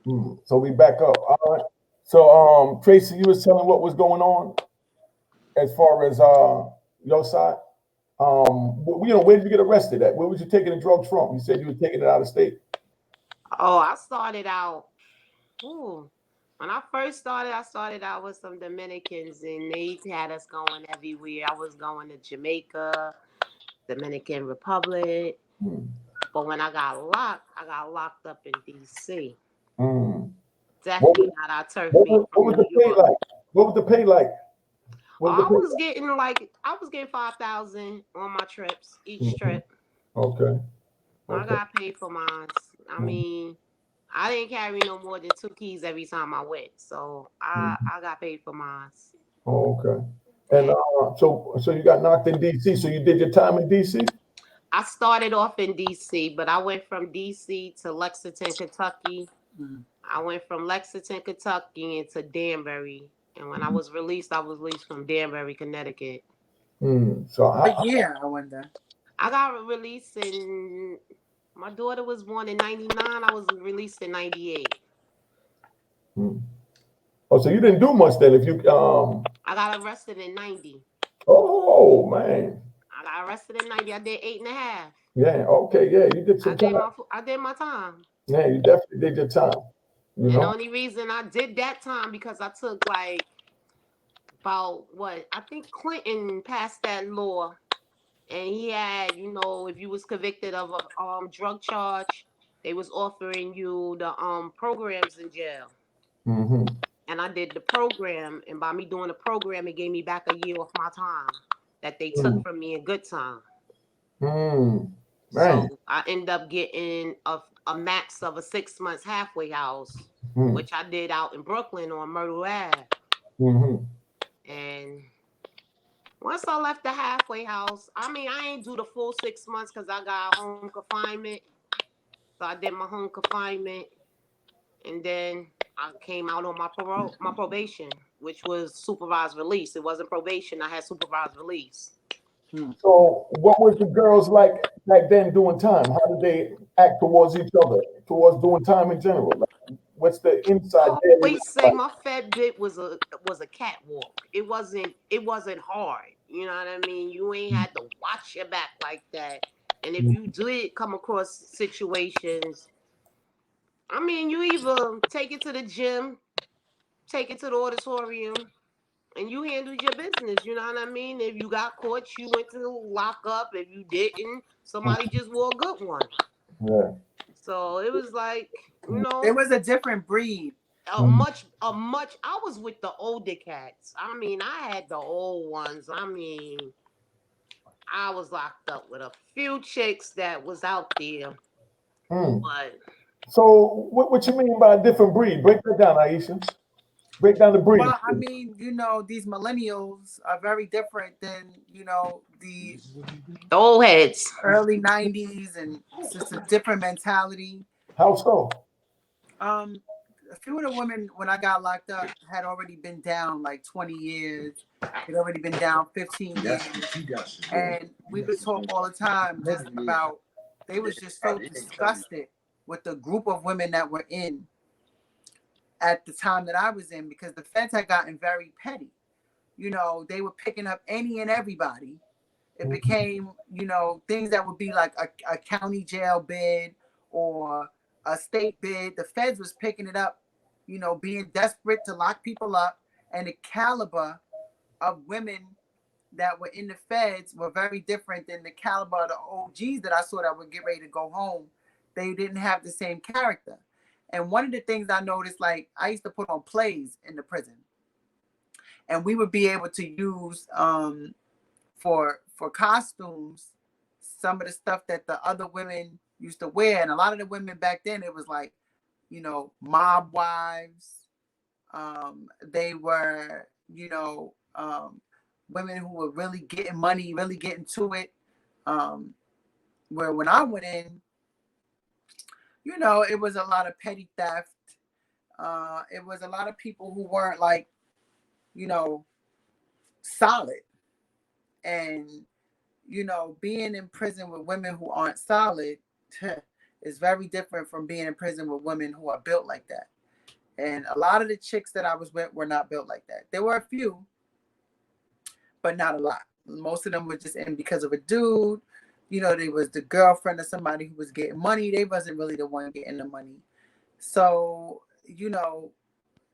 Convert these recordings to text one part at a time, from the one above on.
So we back up. All right. So Tracy, you was telling what was going on as far as your side. Where did you get arrested at? Where was you taking the drugs from? You said you were taking it out of state. Oh, I started out. Ooh, when I started out with some Dominicans, and they had us going everywhere. I was going to Jamaica, Dominican Republic. Hmm. But when I got locked up in D.C. Hmm. What Definitely was, not our turf beat what from was the New pay York. like? What was the pay like? Oh, What was the pay like? I was getting 5,000 on my trips each Hmm. trip. Okay. I Okay. got paid for mine. I Hmm. mean, I didn't carry no more than 2 keys every time I went, so Hmm. I got paid for mine. Oh, okay. And Yeah. so you got knocked in DC. So you did your time in DC? I started off in DC, but I went from DC to Lexington, Kentucky. I went from Lexington, Kentucky into Danbury. And when I was released from Danbury, Connecticut. So What year, I wonder? I got released in, my daughter was born in 99. I was released in 98. hmm. Oh, so you didn't do much then. If you I got arrested in 90. oh man, I got arrested in 90. I did 8.5. yeah, okay, yeah, you did some time. I did my time. Yeah, you definitely did your time. You And the know. only reason I did that time because I took like about what I think Clinton passed that law, and he had, if you was convicted of a drug charge, they was offering you the programs in jail. Hmm. And I did the program, and by me doing the program, it gave me back a year off my time that they took Mm. from me in good time. Mm. Man. So I end up getting a max of a 6 months halfway house, Mm. which I did out in Brooklyn on Myrtle Ave. Hmm. And once I left the halfway house, I mean, I ain't do the full 6 months because I got home confinement. So I did my home confinement, and then I came out on my probation, which was supervised release. It wasn't probation. I had supervised release. So what was the girls like back then doing time? How did they act towards each other, towards doing time in general? Like, what's the inside I daily life always say like? my fed bit was a catwalk. It wasn't hard. You know what I mean? You ain't had to watch your back like that. And if you did come across situations, I mean, you either take it to the gym, take it to the auditorium, and you handled your business. You know what I mean? If you got caught, you went to lock up. If you didn't, somebody just wore a good one. Yeah. So it was like, you It know, was a different breed. Mm. a much. I was with the older cats. I mean, I had the old ones. I mean, I was locked up with a few chicks that was out there, Mm. but So what you mean by a different breed? Break that down, Aisha. Break down the breed. Well, I mean, these millennials are very different than, the the old heads. early 90s, and it's just a different mentality. How so? Um, a few of the women, when I got locked up, had already been down like 20 years. Had already been down 15 years. And we would talk all the time just about, they was just so disgusted with the group of women that were in at the time that I was in, because the feds had gotten very petty. They were picking up any and everybody. It became, things that would be like a county jail bid or a state bid. The feds was picking it up, being desperate to lock people up. And the caliber of women that were in the feds were very different than the caliber of the OGs that I saw that would get ready to go home. They didn't have the same character. And one of the things I noticed, like, I used to put on plays in the prison, and we would be able to use for costumes some of the stuff that the other women used to wear. And a lot of the women back then, it was like, mob wives. They were, women who were really getting money, really getting to it. Um, where when I went in, it was a lot of petty theft. It was a lot of people who weren't like, you know, solid. And, being in prison with women who aren't solid is very different from being in prison with women who are built like that. And a lot of the chicks that I was with were not built like that. There were a few, but not a lot. Most of them were just in because of a dude. You know, they was the girlfriend of somebody who was getting money. They wasn't really the one getting the money. So, you know,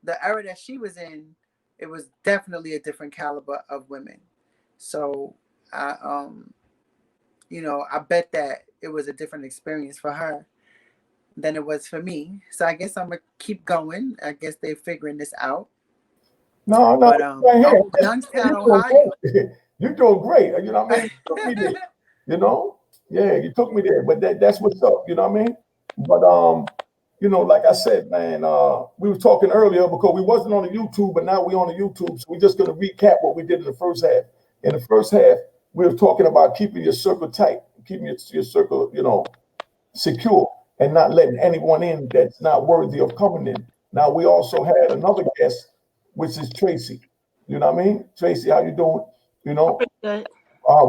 the era that she was in, it was definitely a different caliber of women. So I you know, I bet that it was a different experience for her than it was for me. So I guess I'm gonna keep going. I guess they're figuring this out. No, But right here. oh, Youngstown, You're doing Ohio. great. You're doing great. You know what I mean? You took me there. You know? Yeah, you took me there. But that's what's up. You know what I mean? But you know, like I said, man, we were talking earlier because we wasn't on the YouTube, but now we're on the YouTube. So we're just gonna recap what we did in the first half. In the first half, we were talking about keeping your circle tight, keeping your circle, you know, secure, and not letting anyone in that's not worthy of coming in. Now we also had another guest, which is Tracey. You know what I mean? Tracey, how you doing? You know, Pretty good.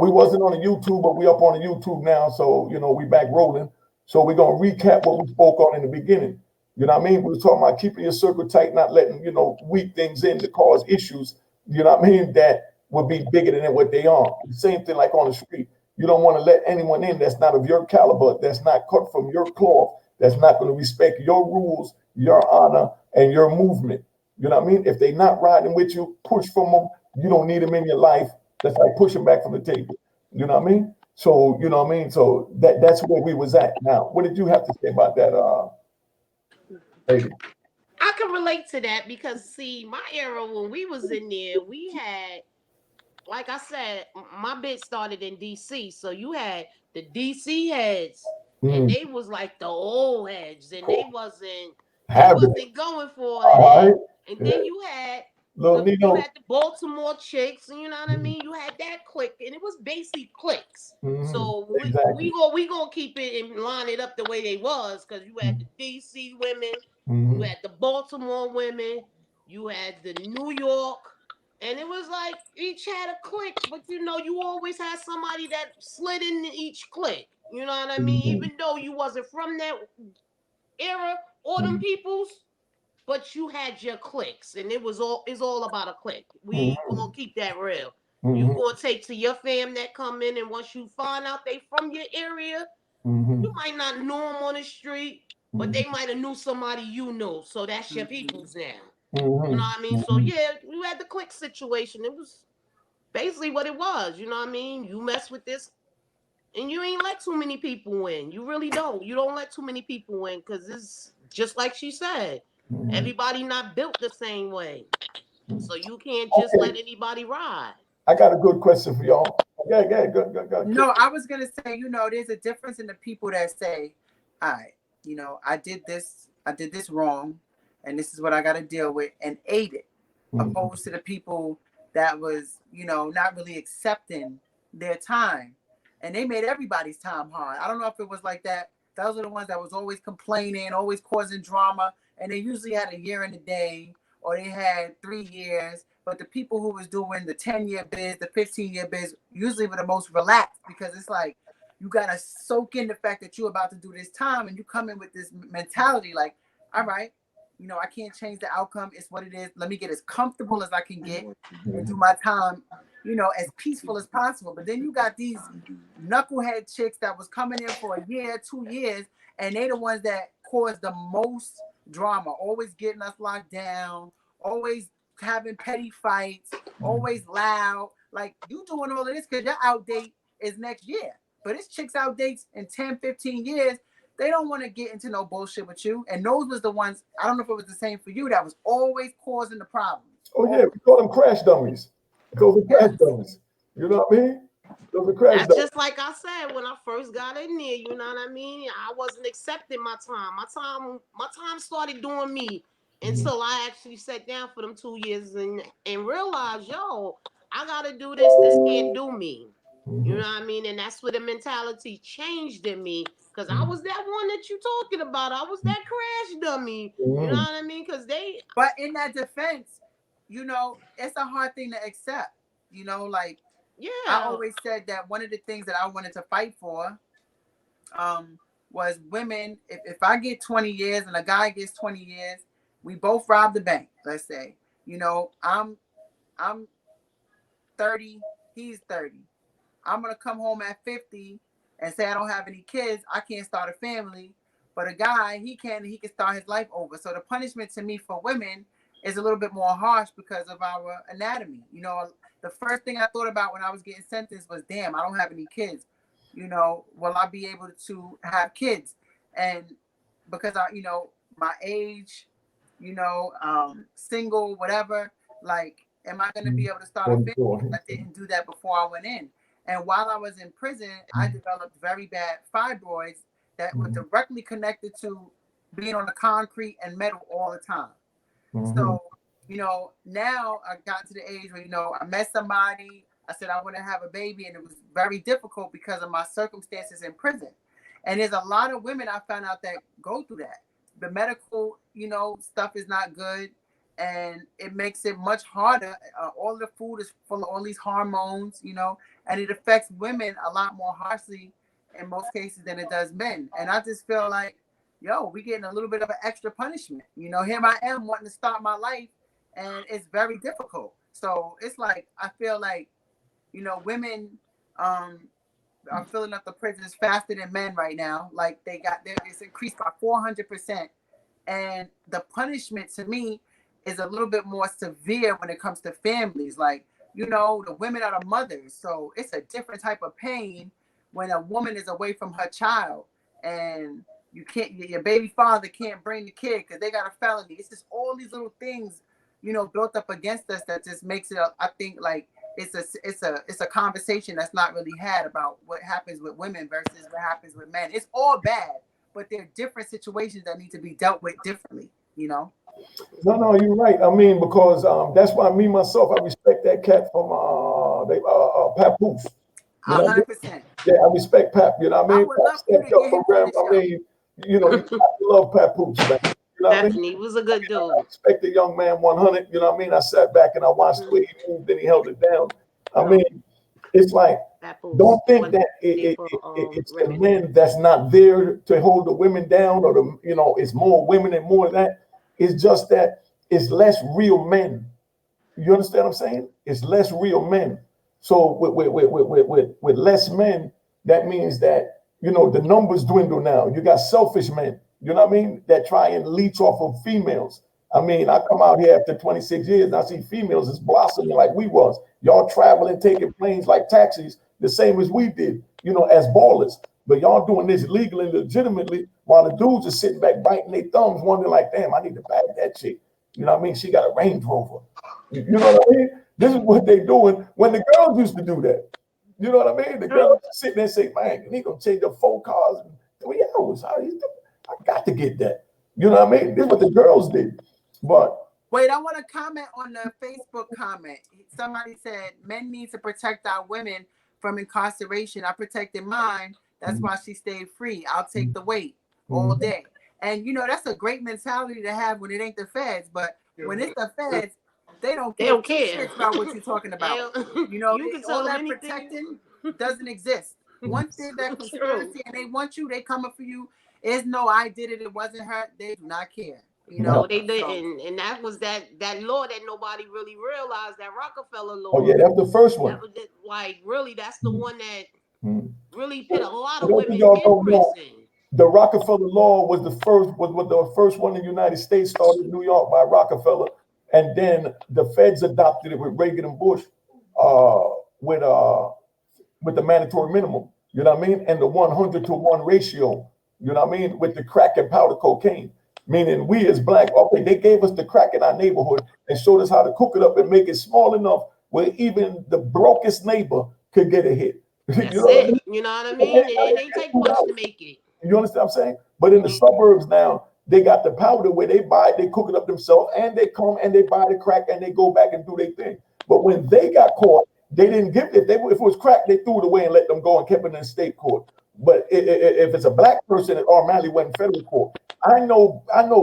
we wasn't on the YouTube, but we up on the YouTube now, so you know we back rolling. So we're gonna recap what we spoke on in the beginning. You know what I mean? We was talking about keeping your circle tight, not letting weak things in to cause issues. You know what I mean? That would be bigger than what they are. The same thing like on the street. You don't want to let anyone in that's not of your caliber, that's not cut from your cloth, that's not going to respect your rules, your honor, and your movement. You know what I mean? If they're not riding with you, push from them. You don't need them in your life. That's like pushing back from the table. You know what I mean? So you know what I mean. So that's where we was at. Now, what did you have to say about that, lady? I can relate to that because see, my era when we was in there, we had, like I said, my bit started in DC, so you had the DC heads, and Mm, they was like the old heads, and cool. they Have it. wasn't going for all of All that. right. And Yeah. then Little Nino. you had the Baltimore chicks, and you know what I mean. You had that clique, and it was basically cliques. Mm-hmm. So Exactly. we gonna keep it and line it up the way they was, because you had the DC women, you Mm-hmm. had the Baltimore women, you had the New York, and it was like each had a clique, but you always had somebody that slid in each clique. You know what I mean? Mm-hmm. Even though you wasn't from that era or them peoples, but you had your cliques, and it's all about a clique. We Mm-hmm. gonna keep that real. You Mm-hmm. gonna take to your fam that come in, and once you find out they from your area, Mm-hmm. you might not know them on the street, but they might have knew somebody you know. So that's your peoples now. You know Mm-hmm. what I mean? So Mm-hmm. yeah, we had the clique situation. It was basically what it was. You know what I mean? You mess with this, and you ain't let too many people win. You really don't. You don't let too many people win, because it's just like she said. Mm-hmm. Everybody not built the same way, Mm-hmm. so you can't just Okay, let anybody ride. I got a good question for y'all. Okay, good. No, I was gonna say, there's a difference in the people that say, all right, I did this wrong, and this is what I gotta deal with, and ate it, Mm-hmm. opposed to the people that was, not really accepting their time. And they made everybody's time hard. I don't know if it was like that. Those are the ones that was always complaining, always causing drama, and they usually had a year and a day, or they had 3 years. But the people who was doing the 10-year biz, the 15-year biz, usually were the most relaxed, because it's like you gotta soak in the fact that you're about to do this time, and you come in with this mentality like, all right, I can't change the outcome. It's what it is. Let me get as comfortable as I can get and do my time, as peaceful as possible. But then you got these knucklehead chicks that was coming in for a year, 2 years, and they the ones that caused the most drama, always getting us locked down, always having petty fights, always loud. Like, you doing all of this because your out date is next year. But it's chicks out dates in 10, 15 years. They don't want to get into no bullshit with you. And those was the ones, I don't know if it was the same for you, that was always causing the problems. Oh yeah, we call them crash dummies. Those are crash Yes. dummies. You know what I mean? Those are crash That's dummies. just like I said when I first got in there. You know what I mean? I wasn't accepting my time. My time started doing me Mm-hmm. until I actually sat down for them 2 years and realized, yo, I gotta do this. This can't do me. You know what I mean? And that's where the mentality changed in me. Cause I was that one that you talking about. I was that crash dummy. You know Mm-hmm. what I mean? Cause they, But in that defense, it's a hard thing to accept. Like, I yeah. always said that one of the things that I wanted to fight for um, was women. If I get 20 years and a guy gets 20 years, We both robbed the bank, let's say. You know, I'm 30, he's 30. I'm gonna come home at 50 and say I don't have any kids, I can't start a family. But a guy, he can start his life over. So the punishment to me for women is a little bit more harsh because of our anatomy. You know, the first thing I thought about when I was getting sentenced was, damn, I don't have any kids. You know, will I be able to have kids? And because I, you know, my age, you know, single, whatever, like, am I going to be able to start a family? I didn't do that before I went in. And while I was in prison, I developed very bad fibroids that were directly connected to being on the concrete and metal all the time. So, you know, now I got to the age where, you know, I met somebody, I said I want to have a baby, and it was very difficult because of my circumstances in prison. And there's a lot of women I found out that go through that. The medical, you know, stuff is not good, and it makes it much harder. All the food is full of all these hormones, you know, and it affects women a lot more harshly in most cases than it does men. And I just feel like, yo, we getting a little bit of an extra punishment. You know, here I am wanting to start my life, and it's very difficult. So it's like, I feel like, you know, women are filling up the prisons faster than men right now. Like it's increased by 400%. And the punishment to me is a little bit more severe when it comes to families. Like, you know, the women are the mothers. So it's a different type of pain when a woman is away from her child, and your baby father can't bring the kid because they got a felony. It's just all these little things, you know, built up against us that just makes it, I think, like it's a conversation that's not really had about what happens with women versus what happens with men. It's all bad, but there are different situations that need to be dealt with differently, you know? No, you're right. I mean, because that's why me myself, I respect that cat from Papoose. You know, 100%. yeah, I respect Pap. You know what I mean? I would love for you to get him on Program. the show. I mean, you know, you have to love Papoose, man. You know what I mean? Definitely, he was a good dude. I respect the young man 100. You know what I mean? I sat back and I watched the way he moved, and he held it down. I mean, it's like, don't think that it's the men that's not there to hold the women down, or the, you know, it's more women and more of that. It's just that it's less real men. You understand what I'm saying? It's less real men. So with less men, that means that, you know, the numbers dwindle now. You got selfish men, you know what I mean, that try and leech off of females. I mean, I come out here after 26 years and I see females is blossoming like we was. Y'all traveling, taking planes like taxis, the same as we did, you know, as ballers. But y'all doing this legally and legitimately, while the dudes are sitting back biting their thumbs, wondering like, damn, I need to bag that chick. You know what I mean? She got a Range Rover. You know what I mean? This is what they doing when the girls used to do that. You know what I mean? The girls sit there and say, man, he gonna change up 4 cars in 3 hours. How you do? I got to get that. You know what I mean? This is what the girls did. But wait, I want to comment on the Facebook comment. Somebody said men need to protect our women from incarceration. I protected mine. That's why she stayed free. I'll take the weight all day. And you know, that's a great mentality to have when it ain't the feds. But when it's the feds, they don't care about what you're talking about. You know, all that protecting doesn't exist. Once there's that conspiracy and they want you, they coming for you. It's no, I did it. It wasn't her. They do not care. You know, no, they didn't, and that was that law that nobody really realized, that Rockefeller law. Oh yeah, that's the first one. Like really, that's the one that really put a lot of women in prison. The Rockefeller law was the first one in the United States, started in New York by Rockefeller, and then the feds adopted it with Reagan and Bush, with the mandatory minimum. You know what I mean? And the 100-to-1 ratio. You know what I mean? With the crack and powder cocaine. Meaning we as black, okay, they gave us the crack in our neighborhood and showed us how to cook it up and make it small enough where even the brokest neighbor could get a hit. That's it. You know what I mean? It ain't take much to make it. You understand what I'm saying? But in the suburbs now, they got the powder where they buy it, they cook it up themselves, and they come and they buy the crack and they go back and do their thing. But when they got caught, they didn't give it. If it was crack, they threw it away and let them go and kept it in state court. But if it's a black person, it automatically went in federal court. I know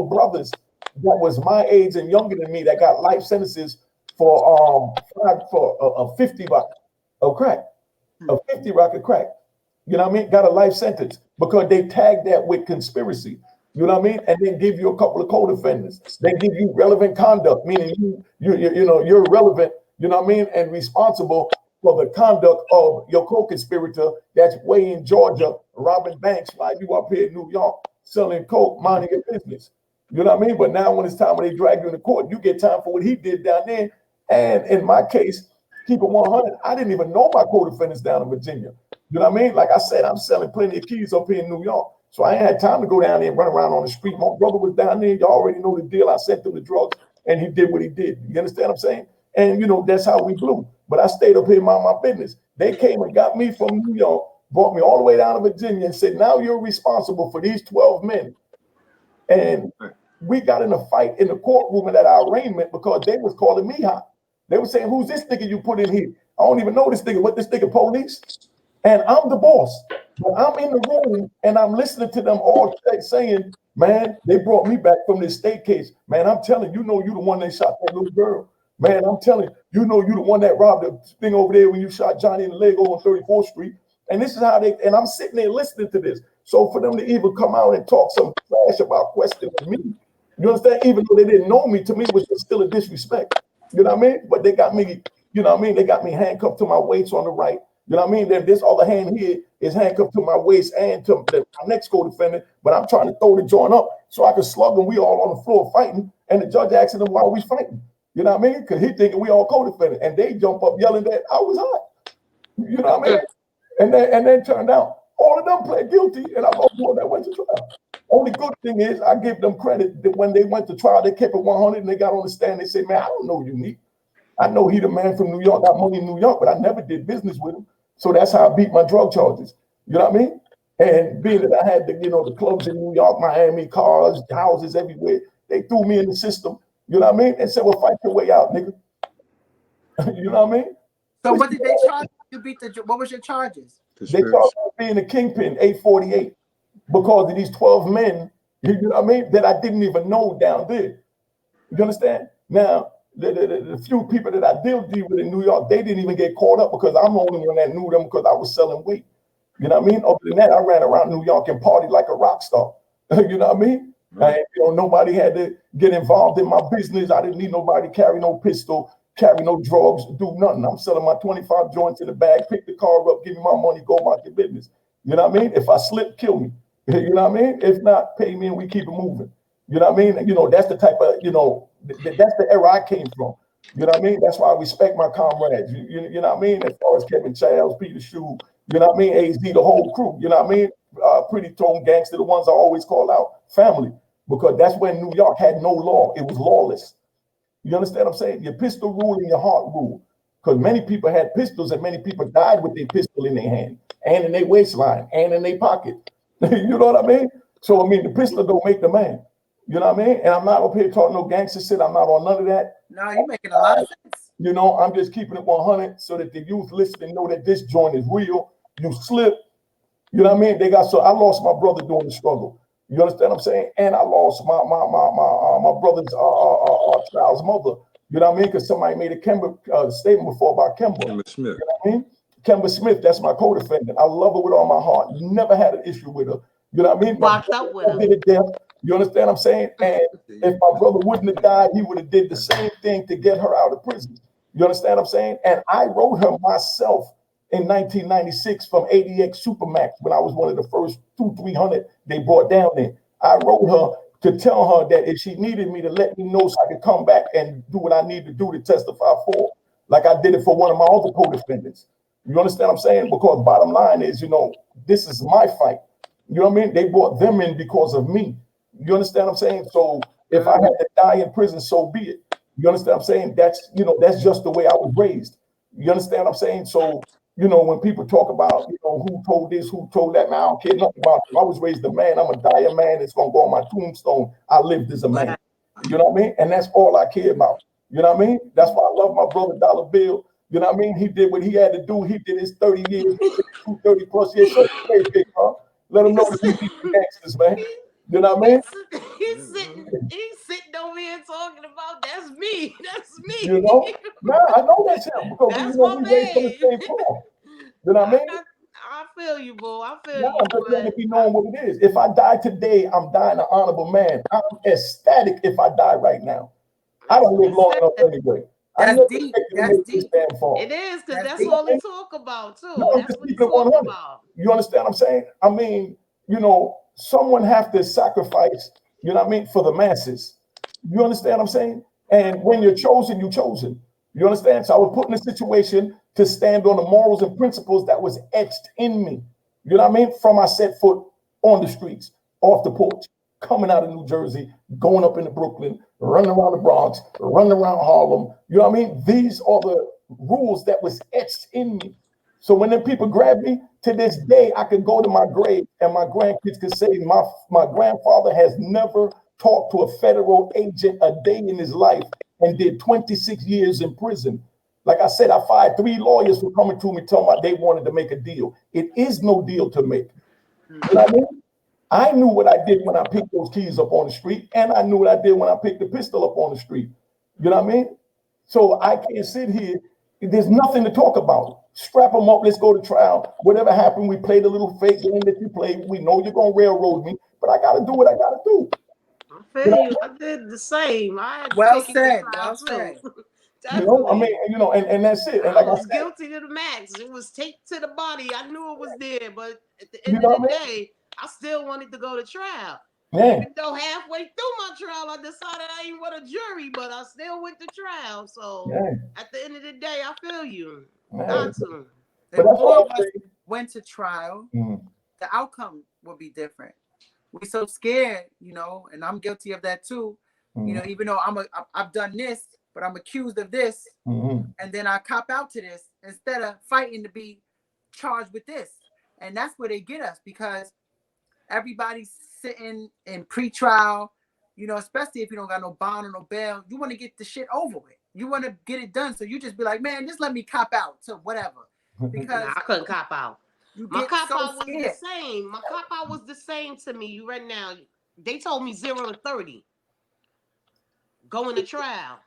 brothers that was my age and younger than me that got life sentences for a 50 rock of crack, a 50 rock of crack. You know what I mean? Got a life sentence because they tagged that with conspiracy. You know what I mean? And then give you a couple of co-defendants. They give you relevant conduct, meaning you're relevant, you know what I mean, and responsible for the conduct of your co-conspirator that's way in Georgia, robbing banks while you up here in New York selling coke, minding your business. You know what I mean? But now when it's time when they drag you into court, you get time for what he did down there. And in my case, keep it 100. I didn't even know my co-defendants down in Virginia. You know what I mean? Like I said, I'm selling plenty of keys up here in New York. So I ain't had time to go down there and run around on the street. My brother was down there. You already know the deal. I sent him the drugs and he did what he did. You understand what I'm saying? And, that's how we blew. But I stayed up here, mind my business. They came and got me from New York, brought me all the way down to Virginia and said, now you're responsible for these 12 men. And we got in a fight in the courtroom at our arraignment because they was calling me hot. They were saying, who's this nigga you put in here? I don't even know this nigga. What, this nigga police? And I'm the boss. But I'm in the room and I'm listening to them all saying, man, they brought me back from this state case. Man, I'm telling you, you the one that shot that little girl. Man, I'm telling you, you the one that robbed the thing over there when you shot Johnny in the leg over on 34th Street. And this is how and I'm sitting there listening to this. So for them to even come out and talk some trash about questioning me, you understand? Even though they didn't know me, to me, it was still a disrespect. You know what I mean? But they got me, you know what I mean? They got me handcuffed to my waist on the right. You know what I mean? Then this other hand here is handcuffed to my waist and to my next co-defendant, but I'm trying to throw the joint up so I can slug them. We all on the floor fighting, and the judge asking them why we fighting. You know what I mean? Because he thinking we all co-defendant, and they jump up yelling that I was hot. You know what I mean? And then turned out all of them pled guilty, and I'm the one that went to trial. Only good thing is I give them credit that when they went to trial, they kept it 100, and they got on the stand. They said, "Man, I don't know Unique. I know he the man from New York, got money in New York, but I never did business with him." So that's how I beat my drug charges. You know what I mean? And being that I had the clubs in New York, Miami, cars, houses everywhere, they threw me in the system. You know what I mean? And said, "Well, fight your way out, nigga." You know what I mean? So what did they charge you to beat what was your charges? They charged me being a kingpin, 848, because of these 12 men, you know what I mean, that I didn't even know down there. You understand? Now, the few people that I deal with in New York, they didn't even get caught up because I'm the only one that knew them because I was selling weed. You know what I mean? Other than that, I ran around New York and partied like a rock star. You know what I mean? And, nobody had to get involved in my business. I didn't need nobody to carry no pistol, carry no drugs, do nothing. I'm selling my 25 joints in the bag, pick the car up, give me my money, go about your business. You know what I mean? If I slip, kill me. You know what I mean? If not, pay me and we keep it moving. You know what I mean? That's the type of, that's the era I came from. You know what I mean? That's why I respect my comrades. You know what I mean? As far as Kevin Childs, Peter Shue, you know what I mean? AZ, the whole crew, you know what I mean? Pretty Tone Gangster, the ones I always call out, family. Because that's when New York had no law. It was lawless. You understand what I'm saying? Your pistol rule and your heart rule. Because many people had pistols and many people died with their pistol in their hand and in their waistline and in their pocket. You know what I mean? So, the pistol don't make the man. You know what I mean? And I'm not up here talking no gangster shit. I'm not on none of that. No, you're making a lot of sense. I'm just keeping it 100 so that the youth listening know that this joint is real. You slip. You know what I mean? I lost my brother during the struggle. You understand what I'm saying? And I lost my brother's child's mother. You know what I mean? Because somebody made a statement before about Kemba. Kemba Smith. You know what I mean? Kemba Smith, that's my co-defendant. I love her with all my heart. Never had an issue with her. You know what I mean? Locked up with her. You understand what I'm saying? And if my brother wouldn't have died, he would have did the same thing to get her out of prison. You understand what I'm saying? And I wrote her myself in 1996 from ADX Supermax when I was one of the first 200-300 they brought down there. I wrote her to tell her that if she needed me to let me know so I could come back and do what I need to do to testify for, like I did it for one of my other co-defendants. You understand what I'm saying? Because bottom line is, this is my fight. You know what I mean? They brought them in because of me. You understand what I'm saying? So if I had to die in prison, so be it. You understand what I'm saying? That's just the way I was raised. You understand what I'm saying? So, when people talk about, who told this, who told that, man, I don't care nothing about it. I was raised a man. I'm a die a man. It's going to go on my tombstone. I lived as a man. You know what I mean? And that's all I care about. You know what I mean? That's why I love my brother Dollar Bill. You know what I mean? He did what he had to do. He did his 30 years, 30 plus years. So let him know that we be gangsters, man. You know what I mean? He's sitting over here talking about that's me. That's me. Nah, I know that's him because that's we raised on the same floor. You know what I mean? I feel you, boo. I feel No, you, I'm just letting but it be known what it is. If I die today, I'm dying an honorable man. I'm ecstatic if I die right now. I don't live long enough anyway. I That's never deep. expected to That's make this deep. damn far. it is because That's that's deep. all he talk about No, too. I'm That's just what he keeping it talk 100. about. You understand what I'm saying? I mean, someone have to sacrifice, for the masses. You understand what I'm saying? And when you're chosen, you're chosen. You understand? So I was put in a situation to stand on the morals and principles that was etched in me. You know what I mean? From I set foot on the streets, off the porch, coming out of New Jersey, going up into Brooklyn, running around the Bronx, running around Harlem. You know what I mean? These are the rules that was etched in me. So when them people grab me, to this day, I can go to my grave and my grandkids can say my grandfather has never talked to a federal agent a day in his life and did 26 years in prison. Like I said, I fired 3 lawyers for coming to me telling me they wanted to make a deal. It is no deal to make. You know what I mean? I knew what I did when I picked those keys up on the street, and I knew what I did when I picked the pistol up on the street. You know what I mean? So I can't sit here. There's nothing to talk about. Strap them up. Let's go to trial. Whatever happened, we played a little fake game that you played. We know you're gonna railroad me, but I gotta do what I gotta do. I You feel know, you. I did the same. I had to Well take it to said. trial Well too. said. I mean, Definitely. and that's it. And I like I was said, guilty to the max. It was taped to the body. I knew it was there, but at the you end of know the what day, I still wanted to go to trial. I mean? Even though halfway through my trial, I decided I ain't want a jury, but I still went to trial. So Yeah, at the end of the day, I feel you. yeah. Got to. But If that's more what of I'm us saying. went to trial, Mhm, the outcome would be different. We so scared, and I'm guilty of that too. mhm, Even though I've done this, but I'm accused of this, mhm. and then I cop out to this instead of fighting to be charged with this. And that's where they get us because everybody's sitting in pre-trial, especially if you don't got no bond or no bail. You want to get the shit over with. You want to get it done. So you just be like, man, just let me cop out to whatever. Nah, Because I couldn't cop out. you My get cop so out was the scared. same. My cop out was the same to me. You right now. They told me 0 to 30 going to trial,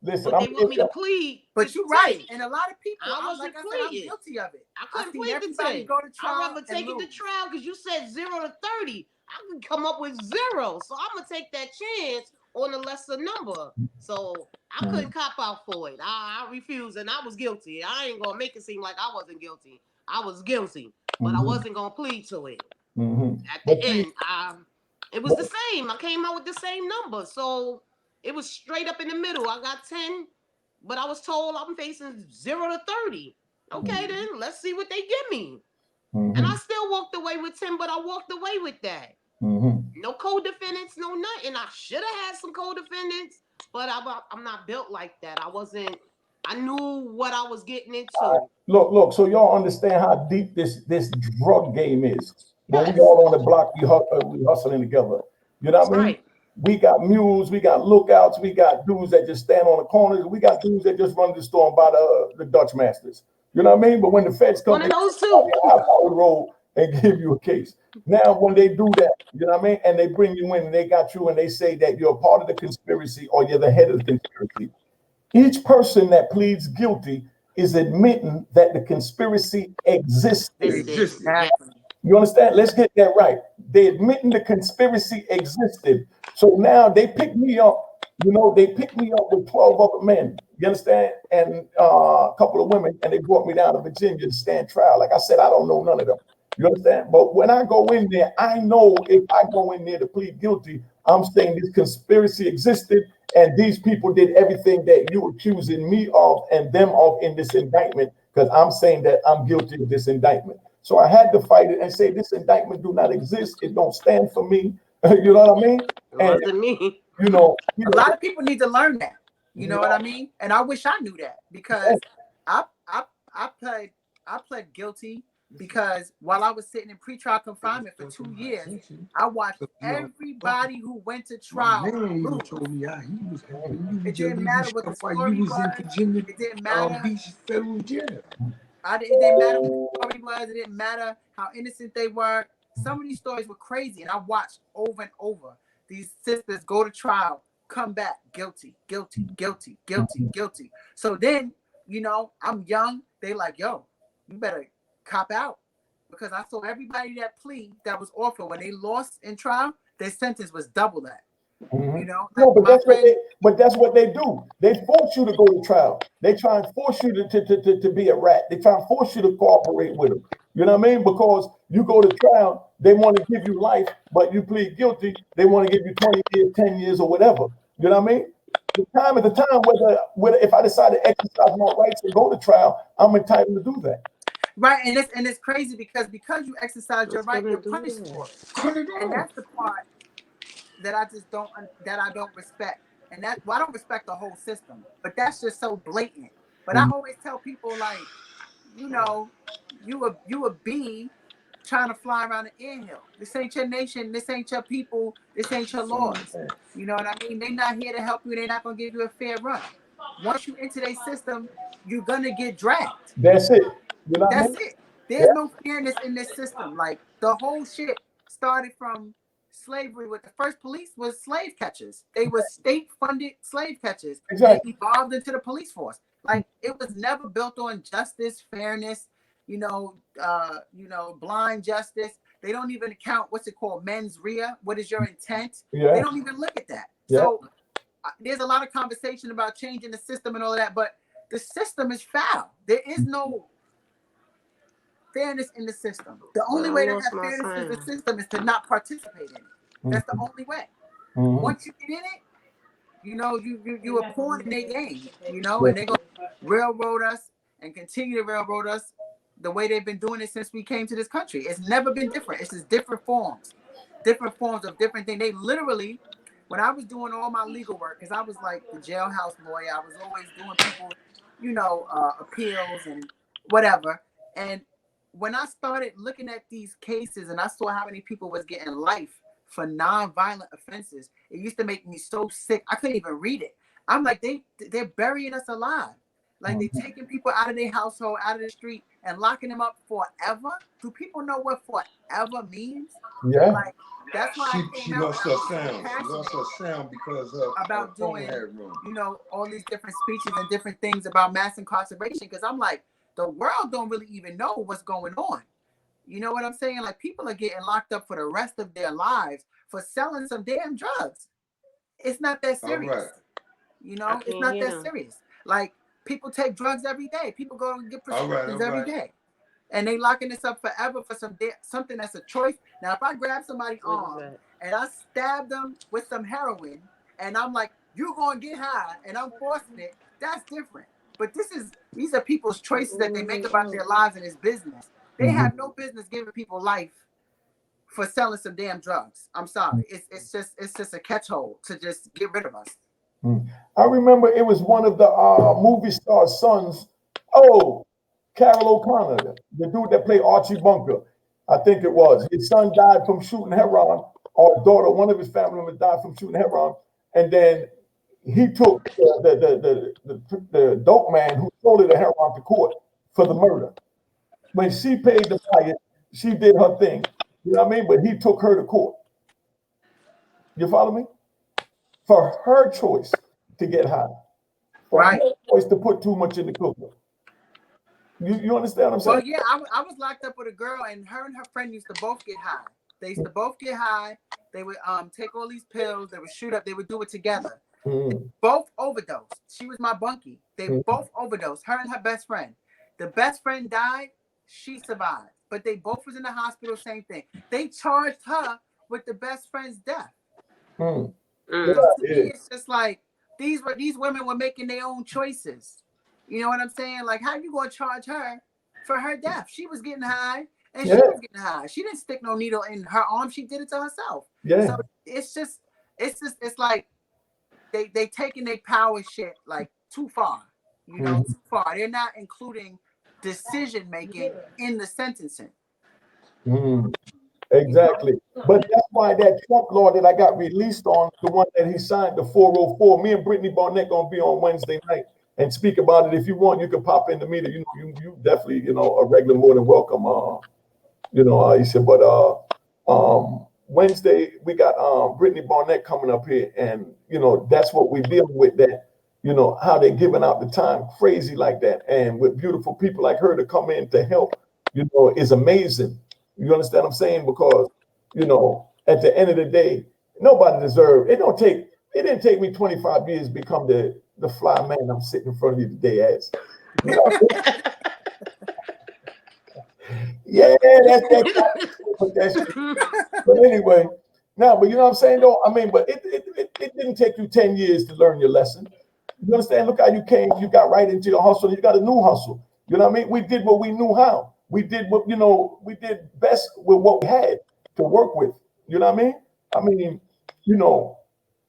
Listen, but I'm they want me to plead to But you're 10. right. And a lot of people, I like wasn't I said, I'm pleading. guilty of it. I I've couldn't seen plead to everybody 10. go to I'd trial rather and take it to lose. trial because you said 0 to 30. I could come up with 0. So I'm gonna take that chance on a lesser number. So I couldn't cop out for it. I refused, and I was guilty. I ain't gonna make it seem like I wasn't guilty. I was guilty, but I wasn't gonna plead to it. At the But see, end, it was but, the same. I came out with the same number, so it was straight up in the middle. I got 10, but I was told I'm facing 0 to 30. Okay, then let's see what they give me. And I still walked away with 10, but I walked away with that. No co-defendants, no nothing. I should have had some co-defendants, but I'm not built like that. I wasn't. I knew what I was getting into. look. So y'all understand how deep this drug game is. When we Yes, all on the block, we hustling together. You know that's what I mean? right. We got mules, we got lookouts, we got dudes that just stand on the corners, we got dudes that just run the store and buy the Dutch Masters. You know what I mean? But when the feds come, One they of those out two. the high road and give you a case. Now, when they do that, you know what I mean, and they bring you in and they got you and they say that you're a part of the conspiracy or you're the head of the conspiracy. Each person that pleads guilty is admitting that the conspiracy This existed. is yeah. Exactly. You understand? Let's get that right. They admitting the conspiracy existed. So now they pick me up. They picked me up with 12 other men. You understand? And a couple of women, and they brought me down to Virginia to stand trial. Like I said, I don't know none of them. You understand? But when I go in there, I know if I go in there to plead guilty, I'm saying this conspiracy existed, and these people did everything that you accusing me of and them of in this indictment, because I'm saying that I'm guilty of this indictment. So I had to fight it and say this indictment do not exist. It don't stand for me. You know what I mean? It And wasn't me. A lot of people need to learn that. You you know what I know, mean? And I wish I knew that because I I I pled guilty because while I was sitting in pretrial confinement for 2 years, I watched everybody who went to trial lose. It didn't matter what the story was. It didn't matter. It didn't matter what the story was. It didn't matter how innocent they were. Some of these stories were crazy, and I watched over and over these sisters go to trial, come back guilty, guilty, guilty, guilty, guilty. So then, I'm young. They like, yo, you better cop out. because I saw everybody that plea that was offered when they lost in trial, their sentence was double that. You know, No, like but my that's what friend, they do. They force you to go to trial. They try and force you to be a rat. They try and force you to cooperate with them. You know what I mean? Because you go to trial, they want to give you life, but you plead guilty. They want to give you 20 years, 10 years, or whatever. You know what I mean? The time is the time. Whether if I decide to exercise my rights and go to trial, I'm entitled to do that. right? And it's crazy because you exercise your What's right, gonna you're do punished that? for it. And that's the part that I don't respect. And that, well, I don't respect the whole system, but that's just so blatant. But I Mhm. always tell people, like, you know, you a bee trying to fly around the anthill. This ain't your nation. This ain't your people. This ain't your laws. You know what I mean? They're not here to help you. They're not gonna give you a fair run. Once you enter their system, you're gonna get dragged. That's it. You know what I That's mean? it. Yeah. There's no fairness in this system. Like the whole shit started from slavery. With the first police was slave catchers. They were state-funded slave catchers, and it Exactly. evolved into the police force. Like it was never built on justice, fairness. Blind justice. They don't even count what's it called, mens rea. What is your intent? They Yeah. don't even look at that. Yeah. So there's a lot of conversation about changing the system and all of that, but the system is foul. There is no fairness in the system. The only I way to lost have my fairness in the sound. system is to not participate in it. That's the only way. Once you get in it, you a pawn in their game, and they're gonna railroad us and continue to railroad us the way they've been doing it since we came to this country. It's never been different. It's just different forms of different things. They literally, when I was doing all my legal work, because I was like the jailhouse lawyer, I was always doing people, appeals and whatever. And when I started looking at these cases and I saw how many people was getting life for non-violent offenses, it used to make me so sick. I couldn't even read it. I'm like, they're burying us alive. Like they're taking people out of their household, out of the street, and locking them up forever. Do people know what forever means? Yeah. Like that's why I came out and I was so passionate She lost her sound because her about phone doing, had run. all these different speeches and different things about mass incarceration. Because I'm like, the world don't really even know what's going on. You know what I'm saying? Like people are getting locked up for the rest of their lives for selling some damn drugs. It's not that All serious. right. I It's can't not hear that them. serious. Like people take drugs every day. People go and get All right. prescriptions every day. And they locking this up forever for something that's a choice. Now, if I grab somebody's What is arm that? and I stab them with some heroin, and I'm like, "You gonna get high," and I'm forcing it, that's different. But these are people's choices that they make about their lives and it's business. They have no business giving people life for selling some damn drugs. I'm sorry. It's just a catch-hole to just get rid of us. I remember it was one of the movie star sons. Oh, Carol O'Connor, the dude that played Archie Bunker. I think it was. His son died from shooting heroin, or daughter, one of his family members died from shooting heroin. And then he took the dope man who sold her the heroin to court for the murder. When she paid the price, she did her thing. You know what I mean? But he took her to court. You follow me? For her choice to get high. For Right. her choice to put too much in the cooker. You understand what I'm saying? Well, yeah, I was locked up with a girl, and her friend used to both get high. They used to both get high. They would take all these pills. They would shoot up. They would do it together. Mm, Both overdosed. She was my bunkie. They mm, both overdosed. Her and her best friend. The best friend died. She survived, but they both was in the hospital. Same thing. They charged her with the best friend's death. mm. Yeah, So to me, yeah, it's just like these women were making their own choices. You know what I'm saying? Like, how you gonna charge her for her death? She was getting high, and she yeah, was getting high. She didn't stick no needle in her arm. She did it to herself. yeah. So it's like they taking their power shit like too far. Mhm. Too far. They're not including decision making in the sentencing. Mm. Exactly. But that's why that Trump law that I got released on, the one that he signed, the 404, me and Brittany Barnett gonna be on Wednesday night and speak about it. If you want, you can pop in the meeting. You definitely, a regular more than welcome. Aisha. But Wednesday we got Brittany Barnett coming up here, and that's what we're dealing with. That how they're giving out the time crazy like that, and with beautiful people like her to come in to help, is amazing. You understand what I'm saying? Because, at the end of the day, nobody deserves it. It didn't take me 25 years to become the fly man I'm sitting in front of you today as. You know what I mean? Yeah, that's that shit. But anyway, no, but you know what I'm saying though? I mean, but it didn't take you 10 years to learn your lesson. You understand? Look how you came, you got right into your hustle, you got a new hustle. You know what I mean? We did what we knew how. We did what, we did best with what we had to work with. You know what I mean? I mean,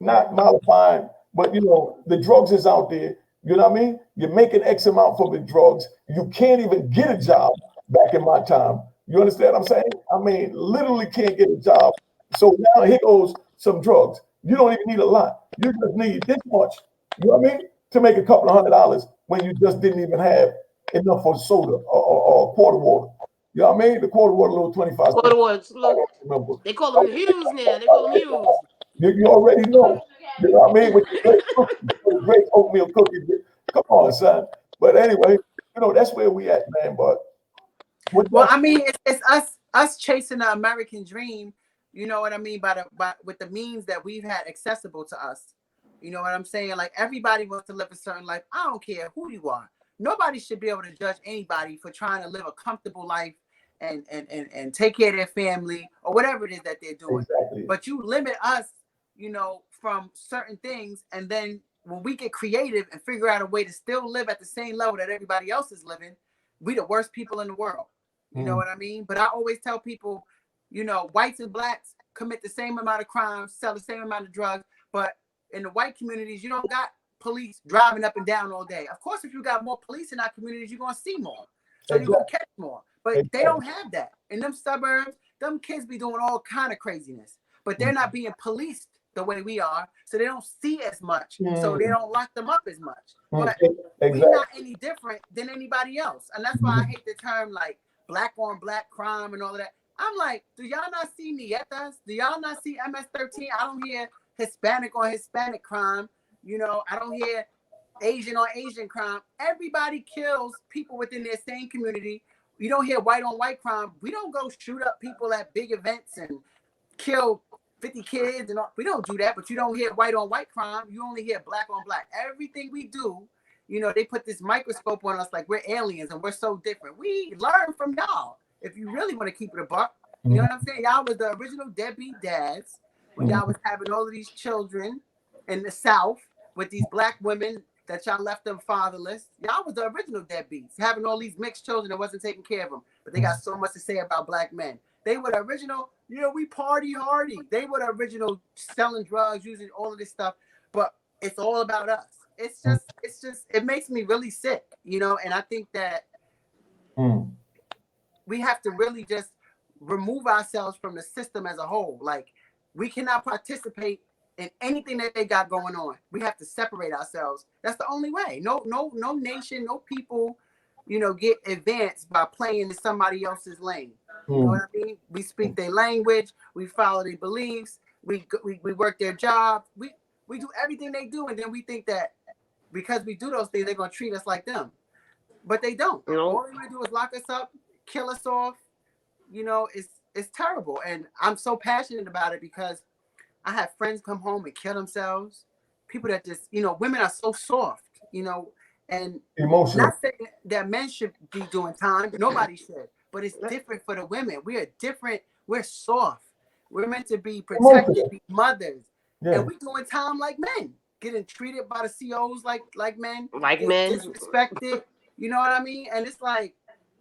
not mollifying, but the drugs is out there. You know what I mean? You're making X amount for the drugs. You can't even get a job back in my time. You understand what I'm saying? I mean, literally can't get a job. So now here goes some drugs. You don't even need a lot. You just need this much. You know what I mean? To make a couple of $100 when you just didn't even have enough for soda or quarter water. You know what I mean? The quarter water, little 25 What cents. it was? I Look, don't remember. they call them Hughes now. They call them Hughes. You already know. You know what I mean? With the great cookies, with great oatmeal cookies. Come on, son. But anyway, that's where we at, man. But well, I mean, it's us chasing the American dream. You know what I mean? By with the means that we've had accessible to us. You know what I'm saying? Like everybody wants to live a certain life. I don't care who you are. Nobody should be able to judge anybody for trying to live a comfortable life and take care of their family or whatever it is that they're doing. Exactly. But you limit us, from certain things, and then when we get creative and figure out a way to still live at the same level that everybody else is living, we the worst people in the world. You know what I mean? But I always tell people, whites and blacks commit the same amount of crimes, sell the same amount of drugs, but in the white communities, you don't got police driving up and down all day. Of course, if you got more police in our communities, you're going to see more. So you're going to catch more. But they don't have that. In them suburbs, them kids be doing all kind of craziness. But they're not being policed the way we are. So they don't see as much. So they don't lock them up as much. But we're not any different than anybody else. And that's why I hate the term like black on black crime and all of that. I'm like, do y'all not see Nietas? Do y'all not see MS-13? I don't hear Hispanic on Hispanic crime. I don't hear Asian on Asian crime. Everybody kills people within their same community. You don't hear white on white crime. We don't go shoot up people at big events and kill 50 kids and all. We don't do that, but you don't hear white on white crime. You only hear black on black. Everything we do, they put this microscope on us like we're aliens and we're so different. We learn from y'all. If you really want to keep it a buck, you know what I'm saying? Y'all was the original deadbeat dads when y'all was having all of these children in the South with these black women that y'all left them fatherless. Y'all was the original deadbeats, having all these mixed children that wasn't taking care of them. But they got so much to say about black men. They were the original, we party hardy. They were the original selling drugs, using all of this stuff. But it's all about us. It's just, it makes me really sick, and I think that we have to really just remove ourselves from the system as a whole. Like, we cannot participate in anything that they got going on. We have to separate ourselves. That's the only way. No nation, no people, get advanced by playing in somebody else's lane. You know what I mean? We speak their language. We follow their beliefs. We work their job. We do everything they do, and then we think that because we do those things, they're gonna treat us like them. But they don't. All they want to do is lock us up, kill us off. It's terrible. And I'm so passionate about it because I have friends come home and kill themselves. People that just, women are so soft, and emotional. Not saying that men should be doing time. Nobody should. But it's different for the women. We are different. We're soft. We're meant to be protected, be mothers. Yeah. And we're doing time like men. Getting treated by the COs like men. Like men. Disrespected. You know what I mean? And it's like,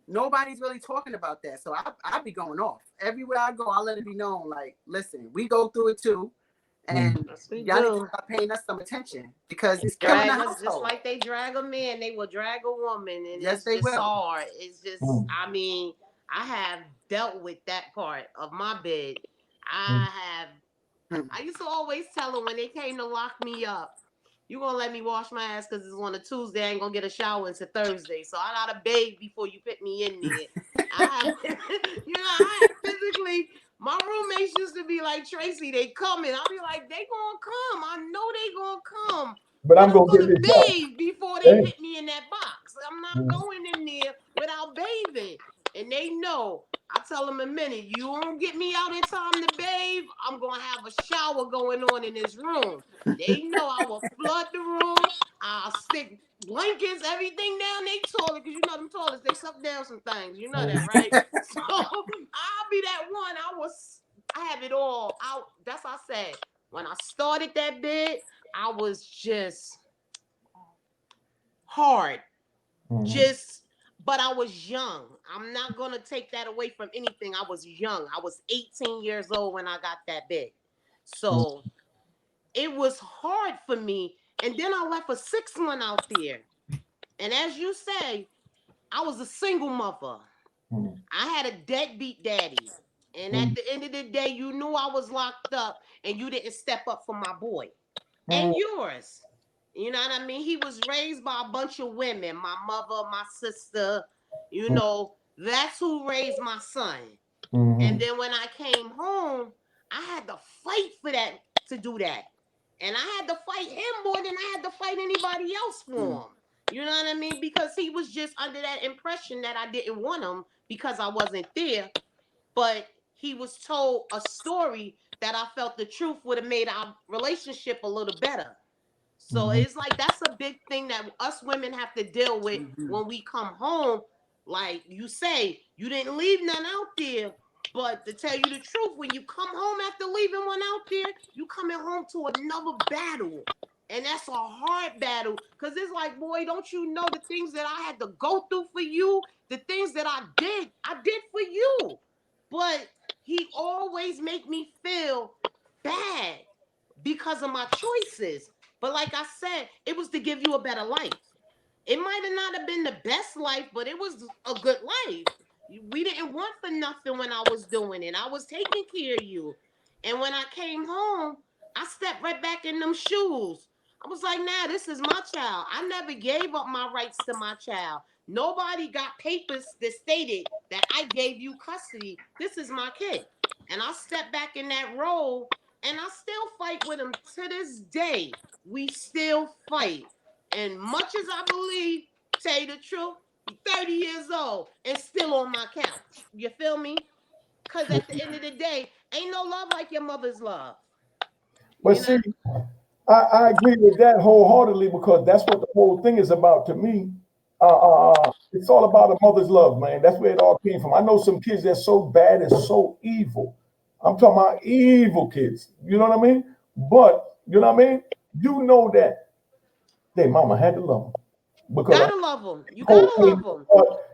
nobody's really talking about that. So I be going off. Everywhere I go, I let it be known, like, listen, we go through it too. And y'all need to start paying us some attention because it's killing the household. Just like they drag a man, they will drag a woman. And yes, they will. Hard. It's just, I mean, I have dealt with that part of my bed. I used to always tell them when they came to lock me up, you gonna let me wash my ass because it's on a Tuesday. I ain't gonna get a shower until Thursday. So I gotta bathe before you put me in there. I physically, my roommates used to be like, Tracey, they coming. I'll be like, they gonna come. I know they gonna come. But I'm gonna bathe before they put me in that box. I'm not going in there without bathing. And they know I tell them a minute, you don't get me out in time to bathe, I'm gonna have a shower going on in this room. They know I will flood the room. I'll stick blankets, everything down they toilet, because you know them toilets, they suck down some things. You know that, right? So I'll be that one. I have it all out. That's what I said. When I started that bid, I was just hard. But I was young. I'm not going to take that away from anything. I was young. I was 18 years old when I got that big. So it was hard for me. And then I left a 6th one out there. And as you say, I was a single mother. I had a deadbeat daddy. And at the end of the day, you knew I was locked up and you didn't step up for my boy. And yours. You know what I mean? He was raised by a bunch of women. My mother, my sister, you know, that's who raised my son. And then when I came home, I had to fight for that, to do that. And I had to fight him more than I had to fight anybody else for him. You know what I mean? Because he was just under that impression that I didn't want him because I wasn't there. But he was told a story that I felt the truth would have made our relationship a little better. So it's like that's a big thing that us women have to deal with when we come home. Like you say, you didn't leave none out there. But to tell you the truth, when you come home after leaving one out there, you coming home to another battle. And that's a hard battle. Because it's like, boy, don't you know the things that I had to go through for you? The things that I did for you. But he always make me feel bad because of my choices. But like I said, it was to give you a better life. It might have not have been the best life, but it was a good life. We didn't want for nothing when I was doing it. I was taking care of you. And when I came home, I stepped right back in them shoes. I was like, nah, this is my child. I never gave up my rights to my child. Nobody got papers that stated that I gave you custody. This is my kid. And I stepped back in that role, and I still fight with him to this day. We still fight. And much as I believe, tell you the truth, 30 years old and still on my couch. You feel me? Because at the end of the day, ain't no love like your mother's love. But see, I agree with that wholeheartedly because that's what the whole thing is about to me. It's all about a mother's love, man. That's where it all came from. I know some kids that's so bad and so evil. I'm talking about evil kids. You know what I mean? But you know what I mean? You know that their mama had to love them because Gotta love them. You gotta love them.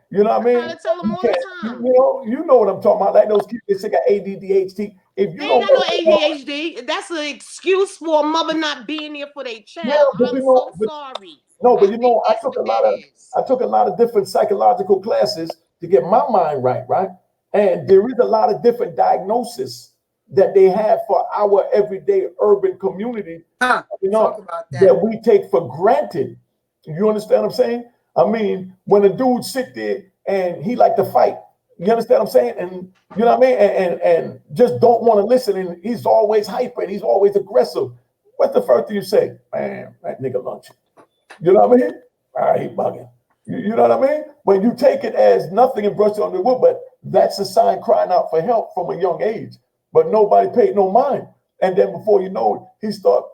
you know what I I mean? try to tell them all the time. You know what I'm talking about. Like those kids that got ADHD. If you They ain't don't got no know, ADHD. That's an excuse for a mother not being here for their yeah, child. but I'm you so know, sorry. no, but I you think know, that's what that is. I took a lot of different psychological classes to get my mind right, right? And there is a lot of different diagnoses that they have for our everyday urban community, you Talk know, about that that. we take for granted. You understand what I'm saying? I mean, when a dude sit there and he like to fight, you understand what I'm saying? And you know what I mean? And just don't want to listen. And he's always hyper and he's always aggressive. What's the first thing you say? Man, that nigga lunch. You know what I mean? He bugging. You know what I mean? When you take it as nothing and brush it on the wood, but that's a sign crying out for help from a young age. But nobody paid no mind. And then before you know it, he start,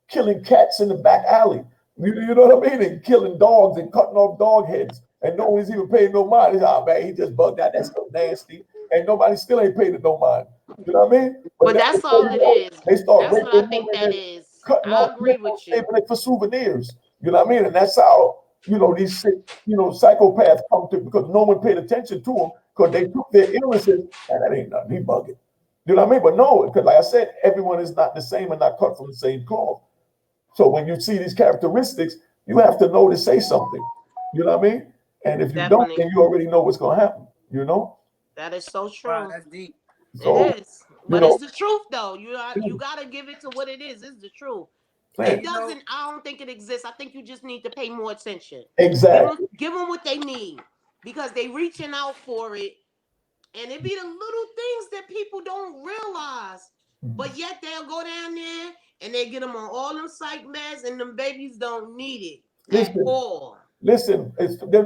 killing cats in the back alley. You know what I mean? And killing dogs and cutting off dog heads. And no one's even paying no mind. He's man, he just bugged out. That's so nasty. And nobody still ain't paying it no mind. You know what I mean? But But then that's before all you it know it, is. they start That's what I raping think women that and is. cutting I off agree nipples, with you. saving it for souvenirs. You know what I mean? And that's how, these sick, psychopaths come to because no one paid attention to them because they took their illnesses and that ain't nothing. He bugging. You know what I mean? But no, because like I said, everyone is not the same and not cut from the same cloth. So when you see these characteristics, you have to know to say something. You know what I mean? And if you don't, Definitely. then you already know what's going to happen. You know? That is so Wow, true. that's deep. It So, is. you But it's know, the truth though. You gotta give it to what it is. It's the truth. And It man, you know, doesn't, I don't think it exists. I think you just need to pay more attention. exactly. Give them what they need. Because they reaching out for it. And it be the little things that people don't realize. But yet they'll go down there and they get them on all them psych meds and them babies don't need it at Listen, all. listen.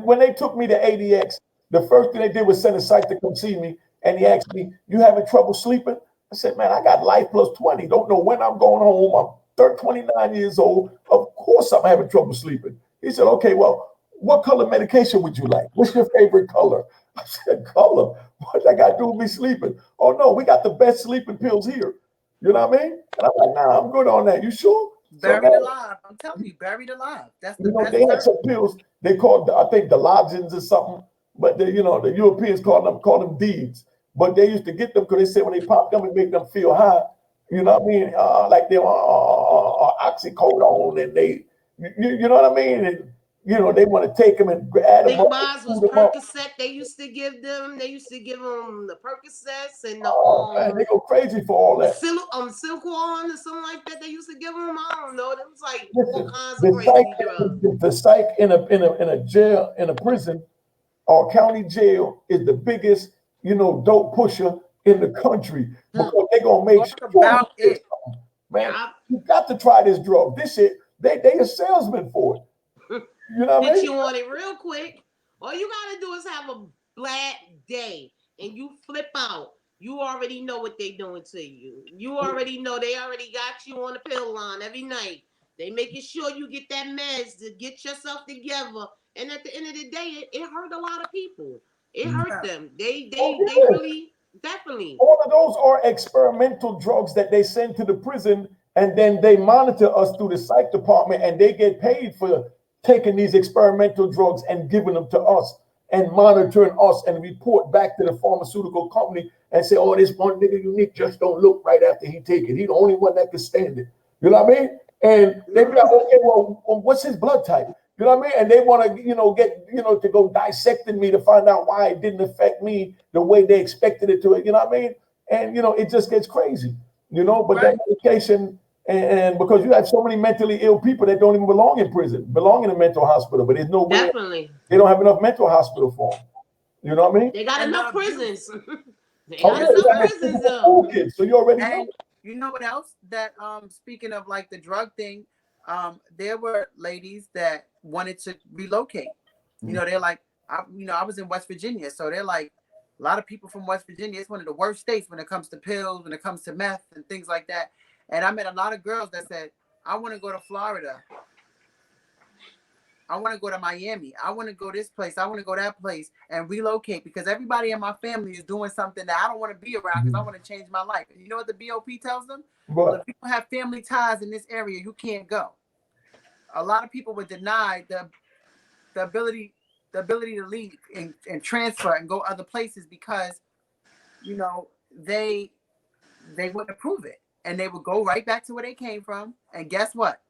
When they took me to ADX, The first thing they did was send a psych to come see me, and he asked me, "You having trouble sleeping?" I said, "Man, I got life plus 20. Don't know when I'm going home. I'm 29 years old. Of course I'm having trouble sleeping." He said, "Okay, well, what color medication would you like? What's your favorite color?" I said, "Color? What that got to do with me sleeping?" "Oh no, we got the best sleeping pills here." You know what I mean? And I'm like, "Nah, I'm good on that. You sure?" So Buried now, alive. I'm telling you, buried alive. That's the you know, best they had term. some pills they called, I think, the lodgings or something, but the Europeans called them deeds. But they used to get them because they said when they popped them, it made them feel high. You know what I mean? Like they were oxycodone, and you know what I mean? And they want to take them and add them Think up, and Mars was shoot them up. Percocet. They used to give them. They used to give them the Percocets and Oh man, they go crazy for all the that. Silkworm or something like that. They used to give them. I don't know. It was like all Listen, kinds of the psych, crazy drugs. the psych in a jail, in a prison, our county jail is the biggest, dope pusher in the country, because they're gonna make Talk sure you about get it. something. Man, Yeah. you got to try this drug. This shit, they a salesman for it. You know what I Hit mean? you on it real quick. All you gotta do is have a bad day and you flip out. You already know what they doing to you. You already know they already got you on the pill line every night. They making sure you get that meds to get yourself together. And at the end of the day, it hurt a lot of people. It hurt Yeah. them. They Oh they they yeah. really definitely. All of those are experimental drugs that they send to the prison, and then they monitor us through the psych department, and they get paid for taking these experimental drugs and giving them to us and monitoring us and report back to the pharmaceutical company and say, "Oh, this one nigga unique just don't look right after he take it. He the only one that can stand it." You know what I mean? And they be like, "Okay, well, what's his blood type?" You know what I mean? And they want to, get, to go dissecting me to find out why it didn't affect me the way they expected it to. You know what I mean? And it just gets crazy. But that Right. medication, and because you have so many mentally ill people that don't even belong in prison, belong in a mental hospital, but there's nowhere, Definitely. they don't have enough mental hospital for them. You know what I mean? They got And the enough abuse. prisons. They Oh got yeah, And they enough got the this prisons thing for though. school kids, so you already know. And you know what else? That speaking of like the drug thing, there were ladies that wanted to relocate. They're like, I was in West Virginia, so they're like, a lot of people from West Virginia. It's one of the worst states when it comes to pills, when it comes to meth and things like that. And I met a lot of girls that said, I want to go to Florida. I want to go to Miami. I want to go this place. I want to go that place and relocate, because everybody in my family is doing something that I don't want to be around, because I want to change my life. And you know what the BOP tells them? Well, But if you don't have family ties in this area, you can't go. A lot of people were denied the ability to leave and transfer and go other places because they wouldn't approve it, and they would go right back to where they came from. And guess what?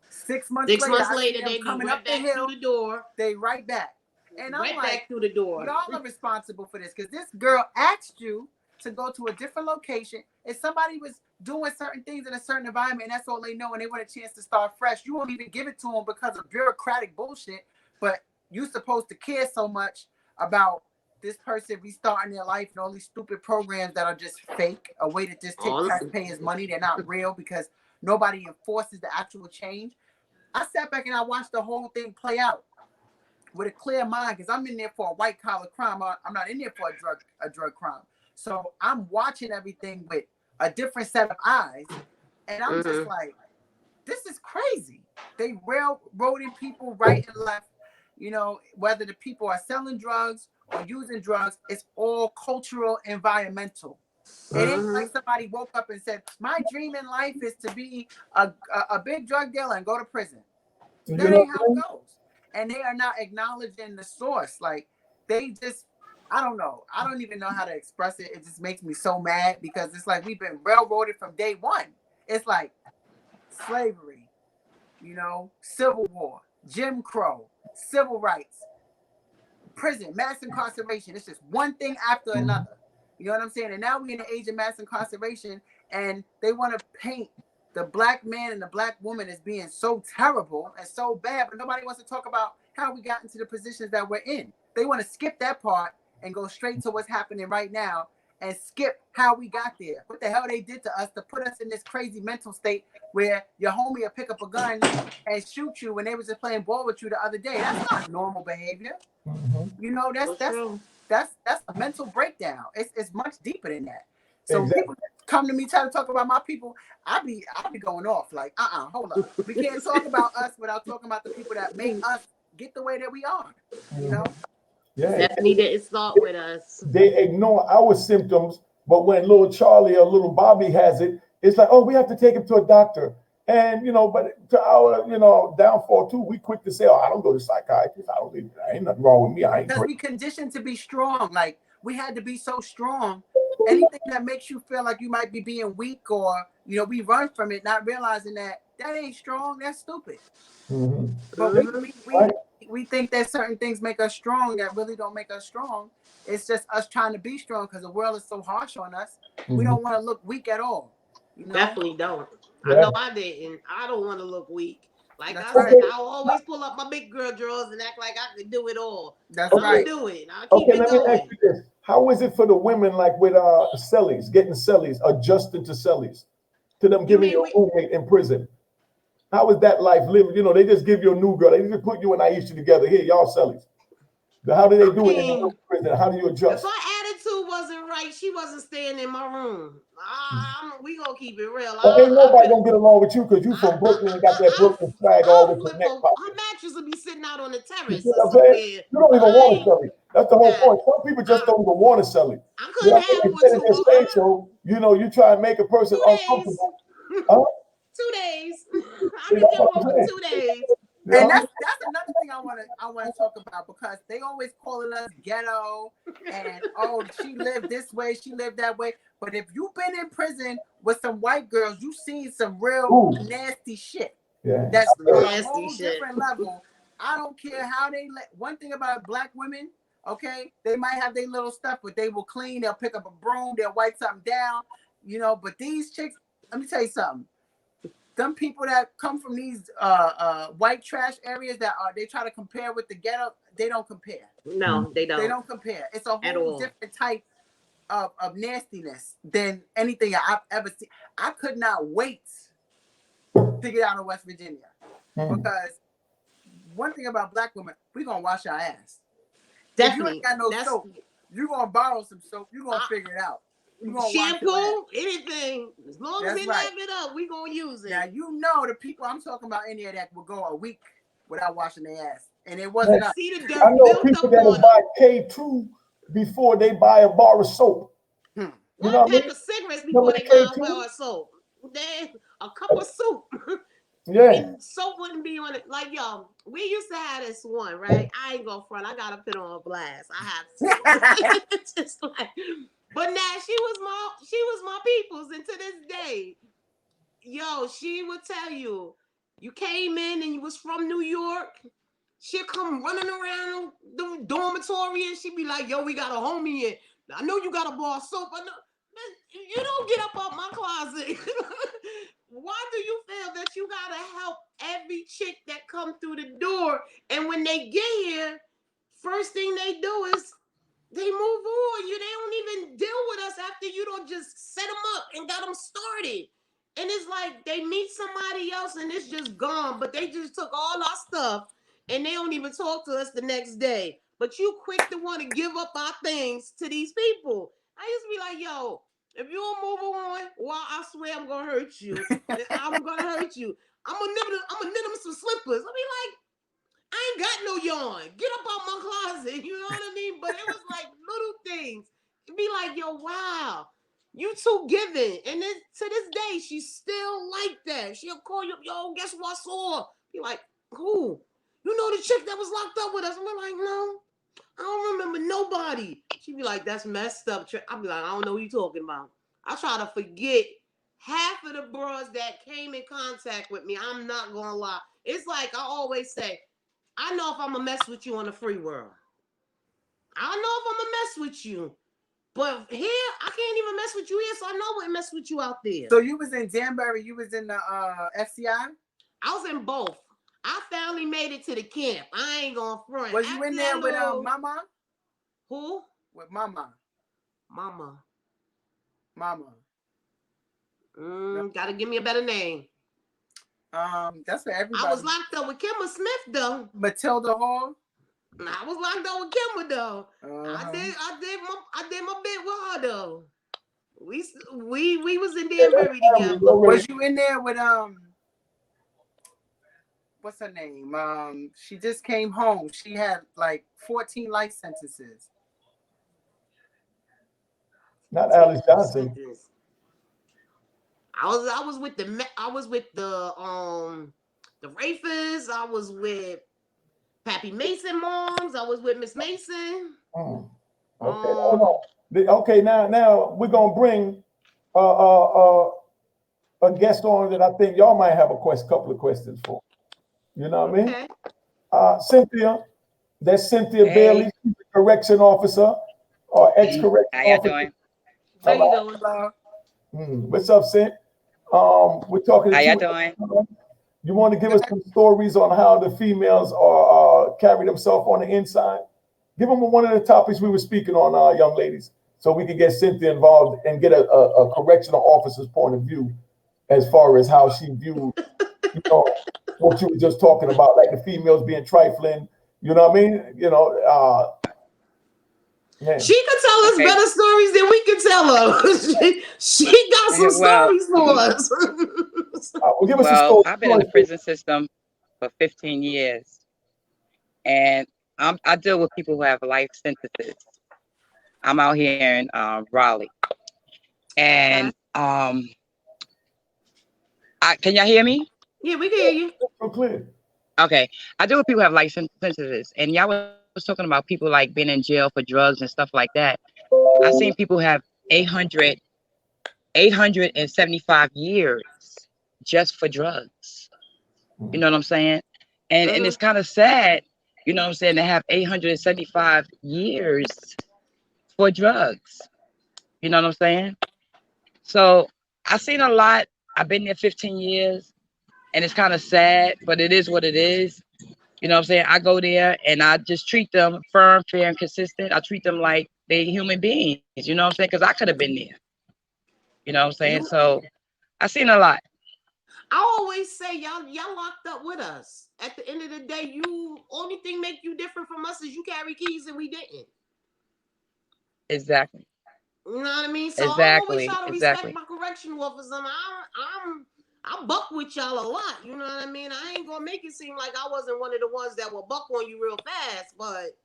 6 months Six later, months I see later, them they be coming right up the back through hill. the door. They right back. And I'm Right like, back through the door. y'all are responsible for this, because this girl asked you to go to a different location. If somebody was doing certain things in a certain environment and that's all they know and they want a chance to start fresh, you won't even give it to them because of bureaucratic bullshit. But you're supposed to care so much about this person restarting their life and all these stupid programs that are just fake, a way to just take taxpayers' money. They're not real because nobody enforces the actual change. I sat back and I watched the whole thing play out with a clear mind, because I'm in there for a white collar crime. I'm not in there for a drug crime. So I'm watching everything with a different set of eyes, and I'm just like, this is crazy. They railroading people right and left. Whether the people are selling drugs or using drugs, it's all cultural, environmental. It ain't like somebody woke up and said, my dream in life is to be a big drug dealer and go to prison. you That know ain't how it goes. And they are not acknowledging the source. Like, they just, I don't know. I don't even know how to express it. It just makes me so mad, because it's like we've been railroaded from day one. It's like slavery, Civil War, Jim Crow, civil rights, prison, mass incarceration. It's just one thing after another. You know what I'm saying? And now we're in the age of mass incarceration, and they want to paint the black man and the black woman as being so terrible and so bad, but nobody wants to talk about how we got into the positions that we're in. They want to skip that part and go straight to what's happening right now. and skip how we got there. What the hell they did to us to put us in this crazy mental state where your homie will pick up a gun and shoot you when they was just playing ball with you the other day. That's not normal behavior. You know, that's a mental breakdown. It's much deeper than that. So when people come to me trying to talk about my people, I be going off like, hold up. We can't talk about us without talking about the people that make us get the way that we are. You know? Yeah. Definitely didn't start with us. They ignore our symptoms, but when little Charlie or little Bobby has it, it's like, oh, we have to take him to a doctor. And, you know, but to our, you know, downfall too, we quick to say, oh, I don't go to psychiatrist. Ain't nothing wrong with me. Because we conditioned to be strong. Like, we had to be so strong. Anything that makes you feel like you might be being weak or, you know, we run from it, not realizing that ain't strong. That's stupid. But we think that certain things make us strong that really don't make us strong. It's just us trying to be strong because the world is so harsh on us. We don't want to look weak at all. You know? Definitely don't. I know I didn't. I don't want to look weak. Like I said, I'll always pull up my big girl drawers and act like I can do it all. That's right. I'll do it. I'll keep it let going. me ask you this. How is it for the women, like with cellies, getting cellies, adjusting to cellies, to them giving you a roommate in prison? How is that life living? You know, they just give you a new girl. They just put you and Aisha together. Here, y'all cellies. How do they do it in the prison? How do you adjust? If our attitude wasn't right, she wasn't staying in my room. We gonna keep it real. Ain't nobody gonna get along with you because you from Brooklyn and got that Brooklyn flag all with your neck pocket. Her mattress will be sitting out on the terrace. You know what I'm saying? You don't even want a celly. That's the whole point. Some people just don't even want a celly. I couldn't have one. So, you know, you try and make a person uncomfortable. 2 days. I can get one for 2 days. And that's another thing I want to talk about, because they always calling us ghetto and she lived this way, she lived that way. But if you've been in prison with some white girls, you've seen some real nasty shit. Yeah. That's a whole different level. I don't care how they one thing about black women, okay, they might have their little stuff, but they will clean, they'll pick up a broom, they'll wipe something down, you know. But these chicks, let me tell you something. Them people that come from these white trash areas that they try to compare with the ghetto, they don't compare. No, they don't. They don't compare. It's a whole different type of nastiness than anything I've ever seen. I could not wait to get out of West Virginia, because one thing about black women, we gonna wash our ass. Definitely. If you ain't got no soap, you gonna borrow some soap. You gonna figure it out. Shampoo, anything, as long as they have it up, we gonna use it. Now you know the people I'm talking about in there that will go a week without washing their ass, and it wasn't. See the dirt. I know people that will buy K2 before they buy a bar of soap. You know what I mean? Pack of cigarettes before they buy a bar of soap. Then a cup of soup. And soap wouldn't be on it. Like, yo, we used to have this one, right? I ain't gonna front. I gotta put on a blast. I have to. Just like. But now she was my people's, and to this day, yo, she would tell you, you came in and you was from New York, she'll come running around the dormitory and she'd be like, yo, we got a homie in. I know you got a bar of soap. I know. Man, you don't get up out my closet. Why do you feel that you gotta help every chick that come through the door? And when they get here, first thing they do is they move on. They don't even deal with us after you don't just set them up and got them started. And it's like they meet somebody else and it's just gone. But they just took all our stuff and they don't even talk to us the next day. But you quick to want to give up our things to these people. I used to be like, yo, if you don't move on, well, I swear I'm gonna hurt you. I'm gonna hurt you. I'm gonna knit them some slippers. I'll be like, I ain't got no yarn. Get up out my closet. You know what I mean? But it was like little things. It'd be like, yo, wow, you too giving. And then to this day, she's still like that. She'll call you, yo, guess what I saw? Be like, who? You know the chick that was locked up with us? And we're like, no, I don't remember nobody. She'd be like, that's messed up. I'd be like, I don't know what you're talking about. I try to forget half of the bros that came in contact with me. I'm not going to lie. It's like I always say, I know if I'm going to mess with you on the free world. I know if I'm going to mess with you. But here, I can't even mess with you here, so I know I wouldn't mess with you out there. So you was in Danbury, you was in the FCI? I was in both. I finally made it to the camp. I ain't going to front. Was you in there with Mama? Who? With Mama. Mama. Mama. Gotta give me a better name. That's for everybody. I was locked up with Kimber Smith though. Matilda Hall. I was locked up with Kimber though. Uh-huh. I did my bit with her though. We was in Danbury together. Was you in there with what's her name? She just came home. She had like 14 life sentences. Not Alice Johnson. I was with the Raphers. I was with Pappy Mason moms. I was with Miss Mason. Okay, hold on. Okay, now we're gonna bring a guest on that I think y'all might have a couple of questions for. You know what I mean? Cynthia, that's Cynthia Bailey, she's a correction officer or ex-correction officer. Doing? How you doing? What's up, Cynth? We're talking to you doing? You want to give us some stories on how the females are carry themselves on the inside? Give them one of the topics we were speaking on, young ladies, so we can get Cynthia involved and get a correctional officer's point of view as far as how she viewed, what you were just talking about, like the females being trifling. You know what I mean? She could tell us better stories than we could tell her. she got some stories for us. Give us a story. I've been in the prison system for 15 years, and I deal with people who have life sentences. I'm out here in Raleigh, and can y'all hear me? Yeah, we can hear you. So clear. Okay, I deal with people who have life sentences, and y'all was talking about people like being in jail for drugs and stuff like that. I've seen people have 875 years just for drugs. You know what I'm saying? And it's kind of sad, you know what I'm saying, to have 875 years for drugs. You know what I'm saying? So I've seen a lot. I've been there 15 years, and it's kind of sad, but it is what it is. You know what I'm saying? I go there and I just treat them firm, fair, and consistent. I treat them like they're human beings. You know what I'm saying? Because I could have been there. You know what I'm saying? So I've seen a lot. I always say y'all locked up with us. At the end of the day, only thing make you different from us is you carry keys and we didn't. Exactly. You know what I mean? So I always try to respect my correctional officers. I buck with y'all a lot. You know what I mean? I ain't gonna make it seem like I wasn't one of the ones that will buck on you real fast, but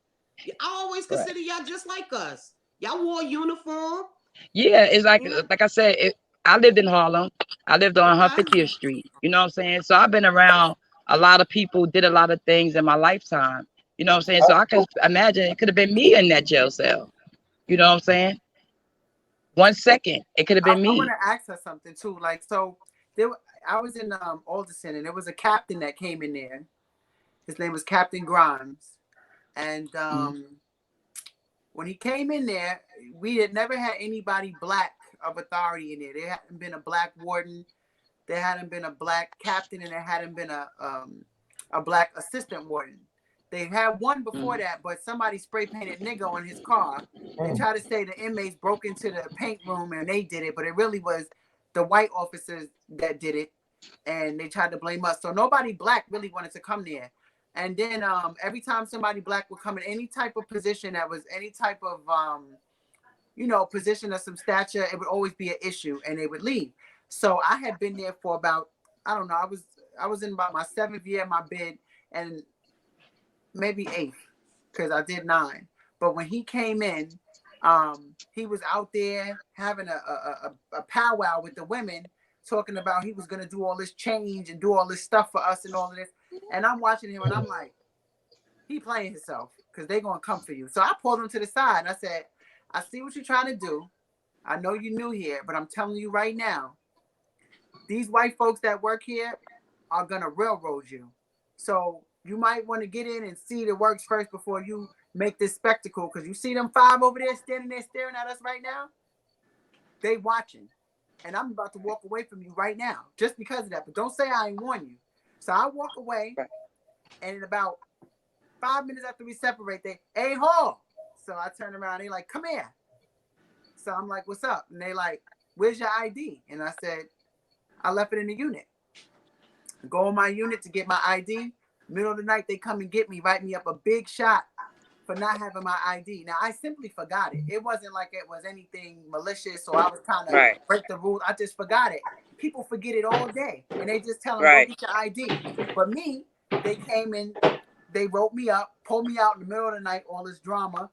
I always consider y'all just like us. Y'all wore a uniform. Yeah, it's like I said, I lived in Harlem. I lived on 150th Street. You know what I'm saying? So I've been around a lot of people, did a lot of things in my lifetime. You know what I'm saying? So I can imagine it could have been me in that jail cell. You know what I'm saying? 1 second, it could have been me. I want to ask her something too. Like, so I was in Alderson, and there was a captain that came in there. His name was Captain Grimes, and when he came in there, we had never had anybody black of authority in there. There hadn't been a black warden, there hadn't been a black captain, and there hadn't been a black assistant warden. They had one before that, but somebody spray painted nigga on his car. They tried to say the inmates broke into the paint room and they did it, but it really was the white officers that did it, and they tried to blame us. So nobody black really wanted to come there. And then every time somebody black would come in any type of position that was any type of position of some stature, it would always be an issue, and they would leave. So I had been there for about, I don't know, I was in about my 7th year of my bid, and maybe 8th, because I did 9. But when he came in, he was out there having a powwow with the women, talking about he was going to do all this change and do all this stuff for us and all of this. And I'm watching him and I'm like, he playing himself, because they're going to come for you. So I pulled him to the side and I said, I see what you're trying to do. I know you're new here, but I'm telling you right now, these white folks that work here are going to railroad you. So you might want to get in and see the works first before you make this spectacle, because you see them 5 over there standing there staring at us right now? They watching. And I'm about to walk away from you right now just because of that. But don't say I ain't warn you. So I walk away, and in about 5 minutes after we separate, hey, Hall. So I turn around, they like, come here. So I'm like, what's up? And they like, where's your ID? And I said, I left it in the unit. Go in my unit to get my ID. Middle of the night, they come and get me, write me up a big shot for not having my ID. Now, I simply forgot it. It wasn't like it was anything malicious or I was trying to break the rules. I just forgot it. People forget it all day. And they just tell them, go get your ID. But me, they came in, they wrote me up, pulled me out in the middle of the night, all this drama,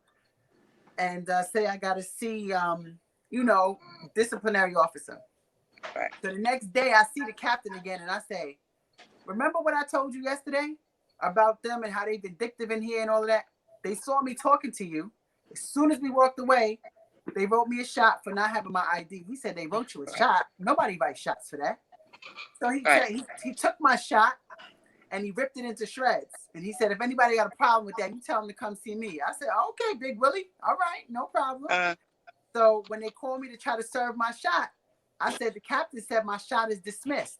and say I got to see, disciplinary officer. Right. So the next day, I see the captain again, and I say, remember what I told you yesterday about them and how they vindictive in here and all of that? They saw me talking to you. As soon as we walked away, they wrote me a shot for not having my ID. He said they wrote you a shot. Nobody writes shots for that. So he took my shot and he ripped it into shreds. And he said, if anybody got a problem with that, you tell them to come see me. I said, okay, Big Willie. All right, no problem. So when they called me to try to serve my shot, I said, the captain said my shot is dismissed.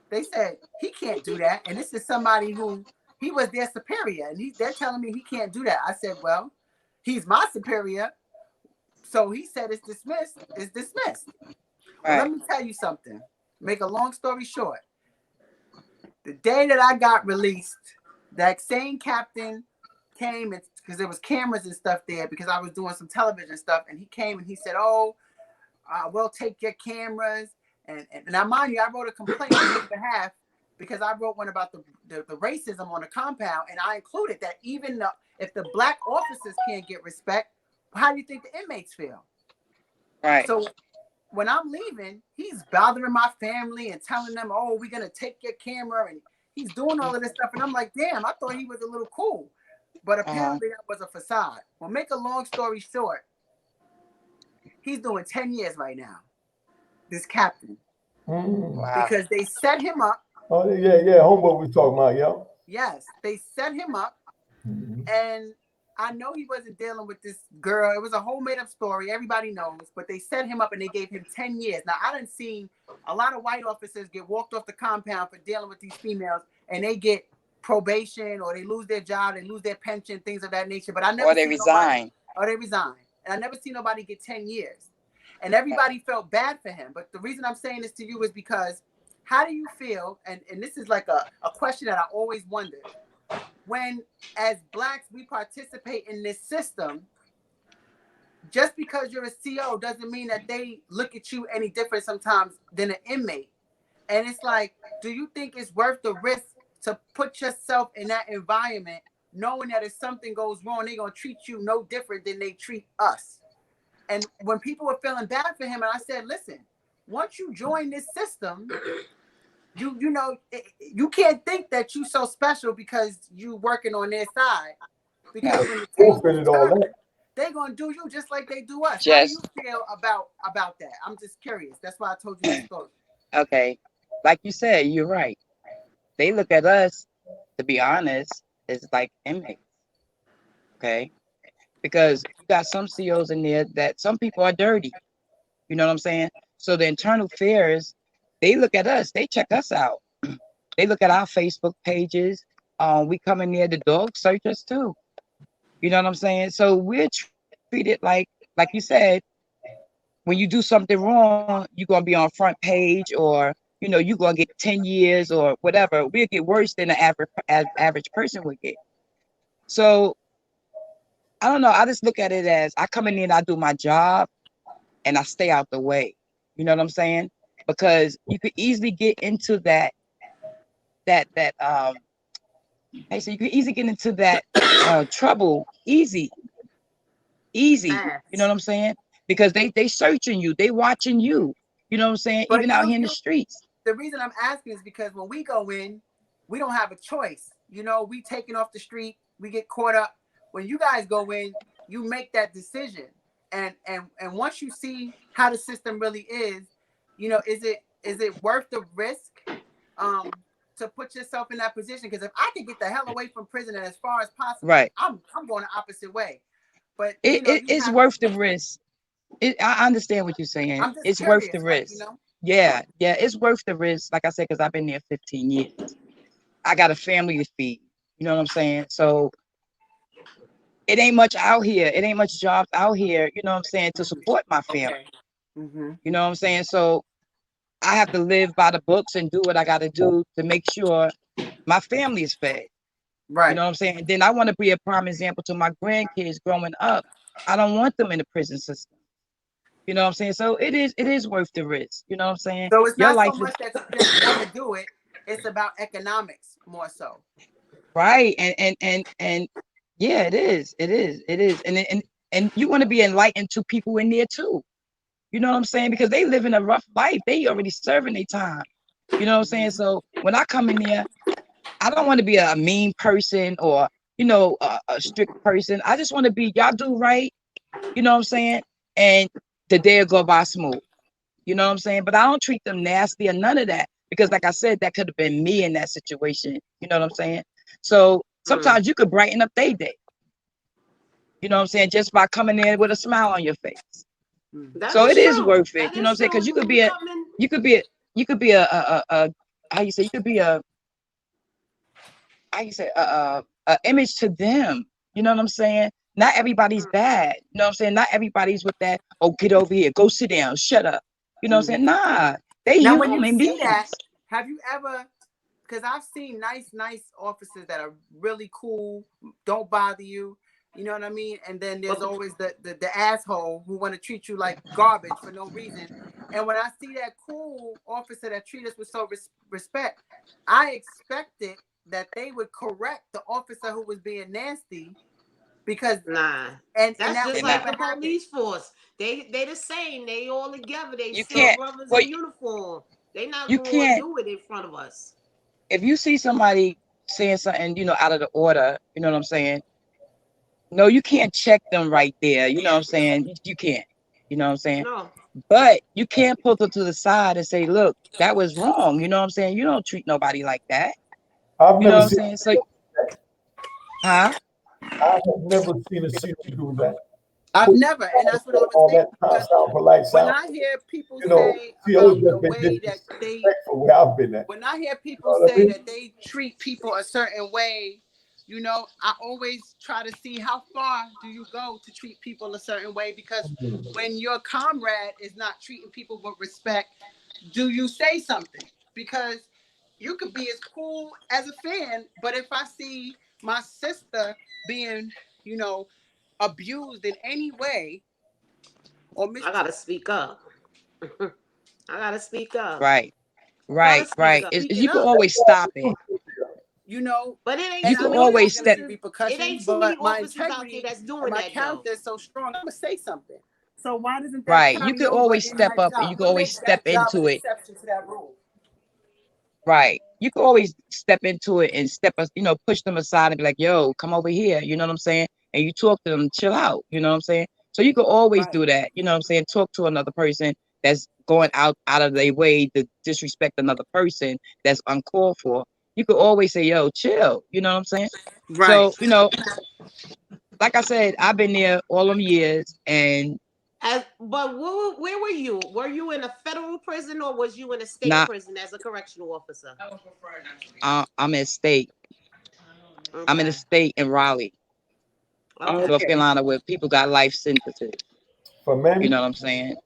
They said, he can't do that. And this is somebody who, he was their superior. And they're telling me he can't do that. I said, well, he's my superior. So he said it's dismissed. It's dismissed. Well, let me tell you something. Make a long story short. The day that I got released, that same captain came, because there was cameras and stuff there, because I was doing some television stuff. And he came and he said, we'll take your cameras. And now, mind you, I wrote a complaint on his behalf because I wrote one about the racism on the compound. And I included that even if the black officers can't get respect, how do you think the inmates feel? Right. So when I'm leaving, he's bothering my family and telling them, oh, we're going to take your camera. And he's doing all of this stuff. And I'm like, damn, I thought he was a little cool. But apparently that was a facade. Well, make a long story short, he's doing 10 years right now. This captain. Wow. Because they set him up. Oh, yeah. Homeboy we talking about, yeah. Yes, they set him up. And I know he wasn't dealing with this girl. It was a whole made up story. Everybody knows. But they set him up and they gave him 10 years. Now, I done seen a lot of white officers get walked off the compound for dealing with these females. And they get probation or they lose their job. They lose their pension, things of that nature. But I never they resign. They resign. And I never seen nobody get 10 years. And everybody felt bad for him. But the reason I'm saying this to you is because how do you feel? And this is like a question that I always wondered. When, as blacks, we participate in this system, just because you're a CO doesn't mean that they look at you any different sometimes than an inmate. And it's like, do you think it's worth the risk to put yourself in that environment, knowing that if something goes wrong, they're going to treat you no different than they treat us? And when people were feeling bad for him, and I said, listen, once you join this system, you can't think that you're so special because you working on their side. Because when the tables turn, they're going to do you just like they do us. How do you feel about that? I'm just curious. That's why I told you that story. Okay. Like you said, you're right. They look at us, to be honest, as like inmates. Okay. Because you got some CEOs in there that some people are dirty. You know what I'm saying? So the internal affairs, they look at us, they check us out. They look at our Facebook pages. We come in there, the dogs search us too. You know what I'm saying? So we're treated like you said, when you do something wrong, you're going to be on front page or, you're going to get 10 years or whatever. We'll get worse than the average person would get. So I don't know. I just look at it as I come in there and I do my job and I stay out the way. You know what I'm saying? Because you could easily get into that so you could easily get into that trouble easy. You know what I'm saying? Because they searching you, they watching you. You know what I'm saying? But even out here in the streets. The reason I'm asking is because when we go in, we don't have a choice. We taken off the street, we get caught up. When you guys go in, you make that decision. And once you see how the system really is, is it worth the risk to put yourself in that position? Because if I can get the hell away from prison and as far as possible, right, I'm going the opposite way. But it's worth the risk. I understand what you're saying. It's worth the risk. Yeah, it's worth the risk. Like I said, because I've been there 15 years. I got a family to feed. You know what I'm saying? So it ain't much out here. It ain't much jobs out here, you know what I'm saying, to support my family. You know what I'm saying? So I have to live by the books and do what I got to do to make sure my family is fed. Right. You know what I'm saying? And then I want to be a prime example to my grandkids growing up. I don't want them in the prison system. You know what I'm saying? So it is worth the risk. You know what I'm saying? So it's Your not so life much that you just want to do it. It's about economics more so. right. And yeah, it is. It is. It is. And you want to be enlightened to people in there too. You know what I'm saying? Because they live in a rough life. They already serving their time. You know what I'm saying? So when I come in there, I don't want to be a mean person or, a strict person. I just want to be, y'all do right. You know what I'm saying? And the day will go by smooth. You know what I'm saying? But I don't treat them nasty or none of that. Because like I said, that could have been me in that situation. You know what I'm saying? So sometimes you could brighten up their day. You know what I'm saying? Just by coming in with a smile on your face. So it is worth it. You know what I'm saying? Because you could be a image to them. You know what I'm saying? Not everybody's bad. You know what I'm saying? Not everybody's with that, oh, get over here, go sit down, shut up. You know what I'm saying? Nah, they Now, human when you see beings. that, have you ever, because I've seen nice officers that are really cool, don't bother you, you know what I mean? And then there's always the asshole who want to treat you like garbage for no reason. And when I see that cool officer that treat us with so respect, I expected that they would correct the officer who was being nasty. Because and that's just like the police force. They the same. They all together. They still brothers in uniform. They not going to do it in front of us. If you see somebody saying something, out of the order, you know what I'm saying? No, you can't check them right there. You know what I'm saying? You can't. You know what I'm saying? No. But you can't pull them to the side and say, look, that was wrong. You know what I'm saying? You don't treat nobody like that. I've you know never what I'm seen saying? So, huh? I have never seen a city do that. I've never, and that's what I was saying. When I hear people say about the way that when I hear people say that they treat people a certain way, I always try to see how far do you go to treat people a certain way, because when your comrade is not treating people with respect, do you say something? Because you could be as cool as a fan, but if I see my sister being, abused in any way, or I gotta speak up. I gotta speak up. Right. You can Up. always stop it. But it ain't you can always step. It ain't too many officers out there that's doing my that. character is so strong. I'm gonna say something. So why doesn't that Right. carry You can over always in step that up job? and you can always step into an it. exception to that rule. Right. You can always step into it and push them aside and be like, yo, come over here. You know what I'm saying? And you talk to them, chill out. You know what I'm saying? So you can always do that. You know what I'm saying? Talk to another person that's going out of their way to disrespect another person that's uncalled for. You could always say, yo, chill. You know what I'm saying? Right. So, like I said, I've been there all them years, and but where were you? Were you in a federal prison or was you in a state prison as a correctional officer? I'm in state. Okay. I'm in a state in Raleigh, North Carolina, where people got life sentences. For men? You know what I'm saying?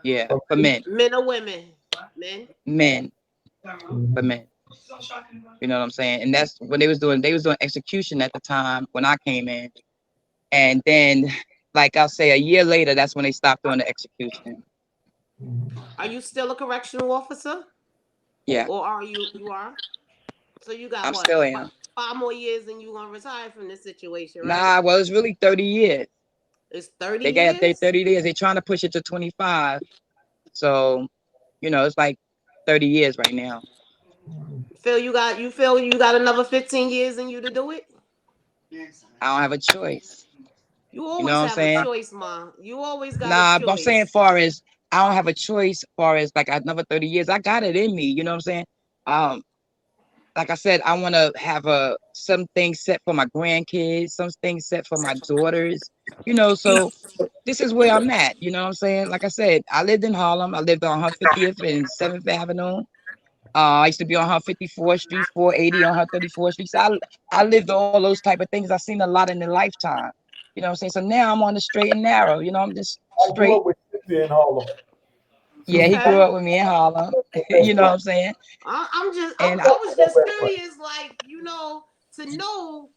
Yeah, for men. Men or women? Men. Men. For men. You know what I'm saying? And that's when they was doing execution at the time when I came in. And then, like I'll say, a year later, that's when they stopped doing the execution. Are you still a correctional officer? Yeah. Or are you are? So you got I'm still am. 5 more years and you're gonna retire from this situation, right? Nah, well, it's really 30 years. It's 30 years? They got their 30 years. They're trying to push it to 25. So, it's like 30 years right now. You feel you got another 15 years in you to do it? I don't have a choice. You always have a choice, Ma. You always got a choice. Nah, I'm saying far as I don't have a choice far as like another 30 years. I got it in me. You know what I'm saying? Like I said, I want to have some things set for my grandkids, some things set for my daughters, so this is where I'm at, you know what I'm saying? Like I said, I lived in Harlem. I lived on 150th and 7th Avenue. I used to be on 154th Street, 480 on 134th Street. So I lived all those type of things. I've seen a lot in a lifetime. You know what I'm saying? So now I'm on the straight and narrow, I'm just straight. Cynthia in Harlem. Yeah, he grew up with me in Harlem. You know what I'm saying? I And was just curious, like, to know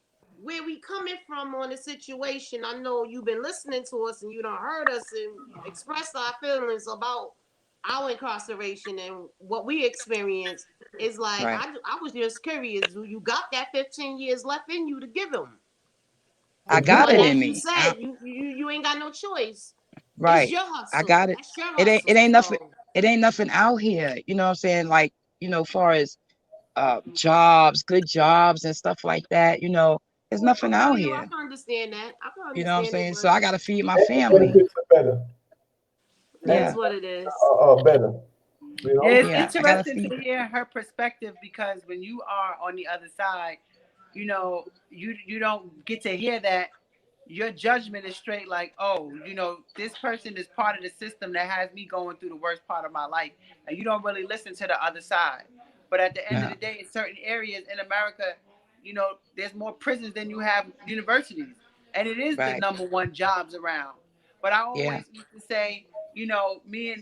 where we coming from on the situation. I know you've been listening to us and you done heard us and expressed our feelings about our incarceration and what we experienced. Is like, right. I was just curious. Do you got that 15 years left in you to give them? I got But it as in you me. said, you ain't got no choice. It's Right. your I hustle. got it. That's your It hustle. ain't nothing. So It ain't nothing out here. You know what I'm saying? Like, far as jobs, good jobs and stuff like that, there's nothing I out feel you. I here. can understand that. I can You know what I'm understand it, saying? So but I gotta feed my And the family. benefits are better. it And is Yeah. what it is. better. You Yeah, know? it's Yeah. I gotta interesting feed. to hear her perspective because when you are on the other side, you don't get to hear that. Your judgment is straight like, oh, this person is part of the system that has me going through the worst part of my life. And you don't really listen to the other side. But at the end of Yeah. the day, in certain areas in America, there's more prisons than you have universities. And it is the Right. number one jobs around. But I Yeah. always used to say, me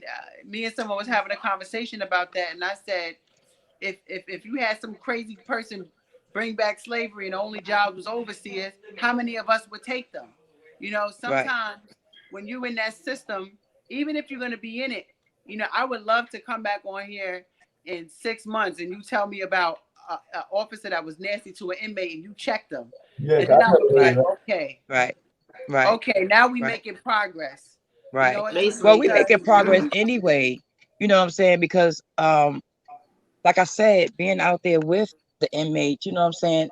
and someone was having a conversation about that. And I said, if you had some crazy person bring back slavery and the only job was overseers, how many of us would take them? Right. Sometimes when you're in that system, even if you're going to be in it, I would love to come back on here in 6 months and you tell me about an officer that was nasty to an inmate and you check them. Yes, And I then I never would be heard like, that. okay, Right. Right. okay, now we Right. making progress. You know Right. what I mean? Well, Basically, we Because making progress anyway. You know what I'm saying? Because like I said, being out there with the inmates, you know what I'm saying?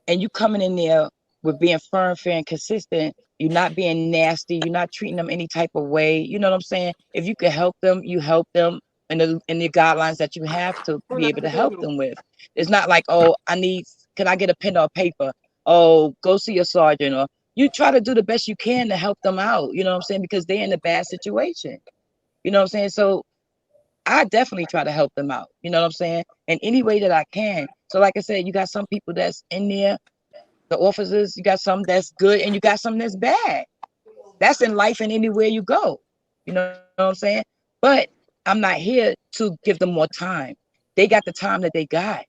And you coming in there with being firm, fair, and consistent. You're not being nasty. You're not treating them any type of way. You know what I'm saying? If you can help them, you help them in the guidelines that you have to be able to help them with. It's not like, oh, can I get a pen or paper? Oh, go see your sergeant. Or you try to do the best you can to help them out. You know what I'm saying? Because they're in a bad situation. You know what I'm saying? So I definitely try to help them out. You know what I'm saying? In any way that I can. So like I said, you got some people that's in there, the officers, you got some that's good and you got some that's bad. That's in life and anywhere you go. You know what I'm saying? But I'm not here to give them more time. They got the time that they got.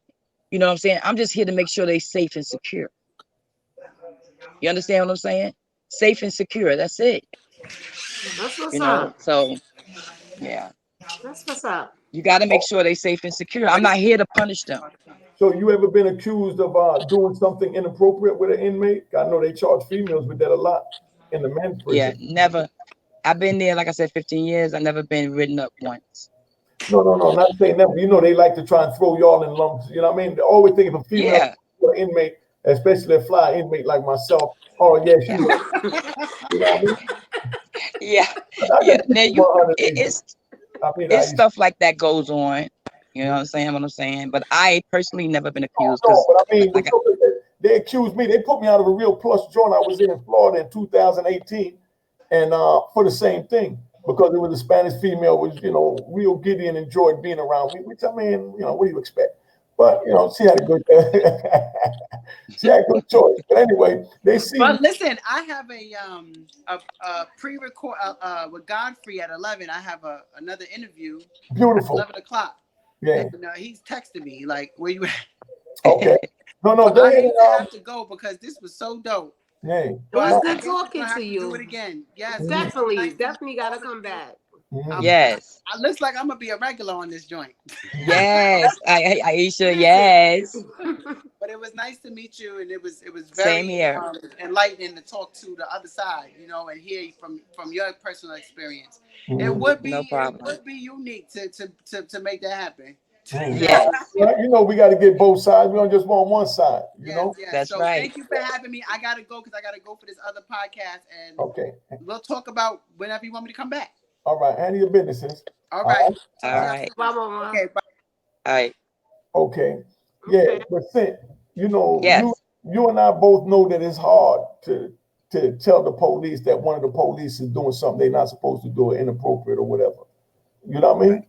You know what I'm saying? I'm just here to make sure they're safe and secure. You understand what I'm saying? Safe and secure. That's it. that's what's up. So yeah. That's what's up. You got to make sure they're safe and secure. I'm not here to punish them. So you ever been accused of doing something inappropriate with an inmate? I know they charge females with that a lot in the men's Yeah, prison. never. I've been there, like I said, 15 years. I've never been written up once. No, not saying that. You know, they like to try and throw y'all in lumps. You know what I mean? They always think of a female Yeah, inmate, especially a fly inmate like myself. Oh, yeah, she yeah, was, you know what I mean? yeah, I yeah. can keep Now it you, 100 it, Asia. it's I mean, it's Aisha. stuff like that goes on. You know what I'm saying? What I'm saying. But I personally never been No, accused no, because, but I mean, like, they accused me. They put me out of a real plush joint I was in Florida in 2018, and for the same thing because it was a Spanish female was real giddy and enjoyed being around me. Which I mean, what do you expect? But she had a good she had a good choice. But anyway, they see me But listen, I have a pre-record with Godfrey at 11. I have another interview at beautiful. 11 o'clock, Yeah. and he's texting me like, "Where you at?" Okay. No, But go I ahead hate to and have to go because this was so dope. yeah. It was But I good guess we're talking gonna to have to do you. it again. Yes, it was so Definitely, nice to meet definitely all gotta of come you. back. yes, I looks like I'm gonna be a regular on this joint. yes, Aisha, yes. But it was nice to meet you, and it was Same very here. enlightening to talk to the other side, and hear from your personal experience. It Mhm. would No be it problem. would be unique to make that happen. Mhm. Yes, Well, we got to get both sides. We don't just want one side. Yes, yes. that's So right. thank you for having me. I gotta go because I gotta go for this other podcast, and Okay. we'll talk about whenever you want me to come back. All right. Handle your businesses. All All right. right. Talk All to y'all right, Bye, soon. mama. Okay. Bye. all right. Okay. Yeah. Okay. But Cint, you Yes, you and I both know that it's hard to tell the police that one of the police is doing something they're not supposed to do, or inappropriate or whatever. You know what I mean? right,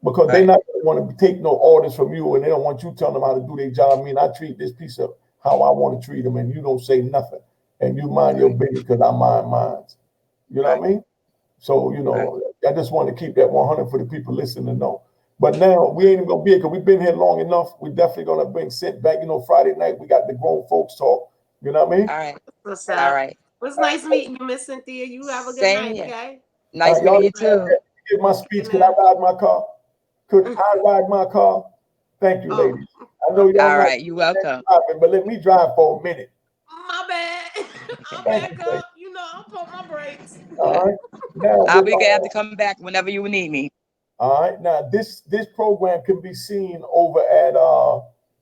Because they're right, not going to want to take no orders from you, and they don't want you telling them how to do their job. I mean, I treat this piece of how I want to treat them, and you don't say nothing, and you mind your right, business because I mind mine. You know right, what I mean? So right. I just want to keep that 100 for the people listening to know. But now we ain't even gonna be here because we've been here long enough. We're definitely gonna bring Cent back. You know, Friday night we got the grown folks talk. You know what I mean? All right. What's All up? right. It was nice meeting you, Miss Cynthia. You have a good Same night, here. okay? Nice Y'all meeting you too. give my speech. Could I ride my car? Could I ride my car? Thank you, ladies. I know y'all All not right, you're welcome. driving, but let me drive for a minute. My bad. I'll back up. You know, I'll pump my brakes. All right. Now I'll be glad to come back whenever you need me. all right. Now this program can be seen over at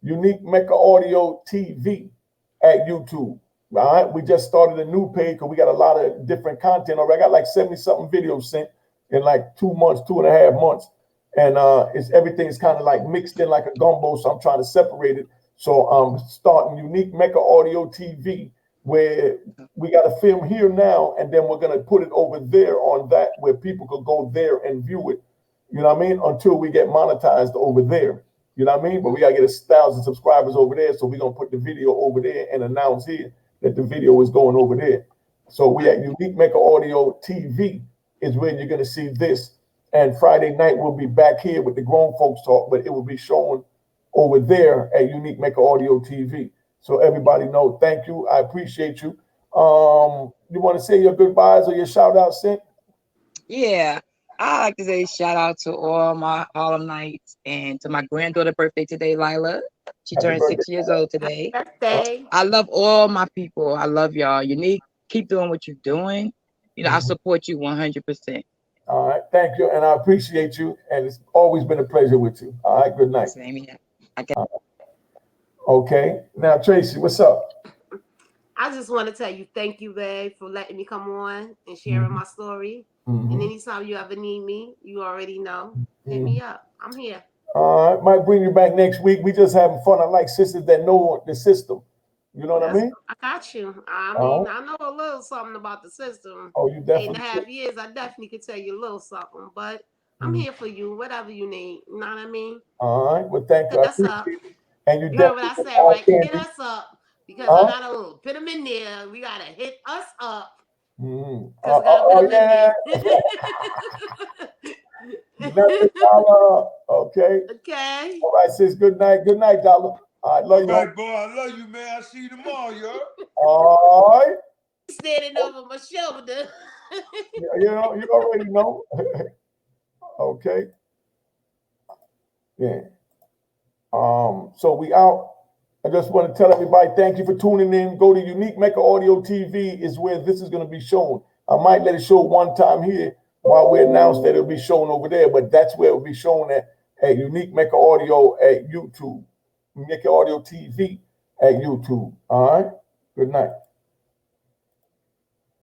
Unique Mecca Audio TV at YouTube. All right. We just started a new page because we got a lot of different content already. I got like 70 something videos sent in like 2 months, 2.5 months. And it's everything's kind of like mixed in like a gumbo. So I'm trying to separate it. So I'm starting Unique Mecca Audio TV, where we got a film here now, and then we're gonna put it over there on that where people could go there and view it. You know what I mean? Until we get monetized over there. You know what I mean? But we gotta get 1,000 subscribers over there. So we're gonna put the video over there and announce here that the video is going over there. So we at Unique Mecca Audio TV is where you're gonna see this. And Friday night we'll be back here with the grown folks talk, but it will be shown over there at Unique Mecca Audio TV. So everybody know, thank you. I appreciate you. You want to say your goodbyes or your shout out, Cent? Yeah, I like to say shout out to all my Harlem Nights and to my granddaughter birthday today, Lila. She Happy turned birthday. 6 years old today. Birthday. I love all my people. I love y'all. Unique, keep doing what you're doing. You know, I support you 100%. All right, thank you, and I appreciate you, and it's always been a pleasure with you. All right, good night. Same here. Okay, now Tracey, what's up? I just want to tell you thank you, babe, for letting me come on and sharing my story. And anytime you ever need me, you already know. Hit me up. I'm here. All right, might bring you back next week. We just having fun. I like sisters that know the system. You know what I mean? I got you. I mean, I know a little something about the system. Oh, you definitely 8.5 years, I definitely could tell you a little something. But I'm here for you, whatever you need. You know what I mean? All right, well, thank you. Hit us up. And you heard what I said, right? Hit us up. Because I got to put them in there. We got to hit us up. Yeah. Okay. Okay. All right, sis. Good night. Good night, Dollar. All right, love you. All right, boy. I love you, man. I'll see you tomorrow, yo. All right. Standing over my shoulder. You know, you already know. Okay. Yeah. So we out. I just want to tell everybody thank you for tuning in. Go to Unique Mecca Audio TV is where this is going to be shown. I might let it show one time here while we announce that it'll be shown over there, but that's where it'll be shown at Unique Mecca Audio at YouTube. Mecca Audio TV at YouTube. All right. Good night.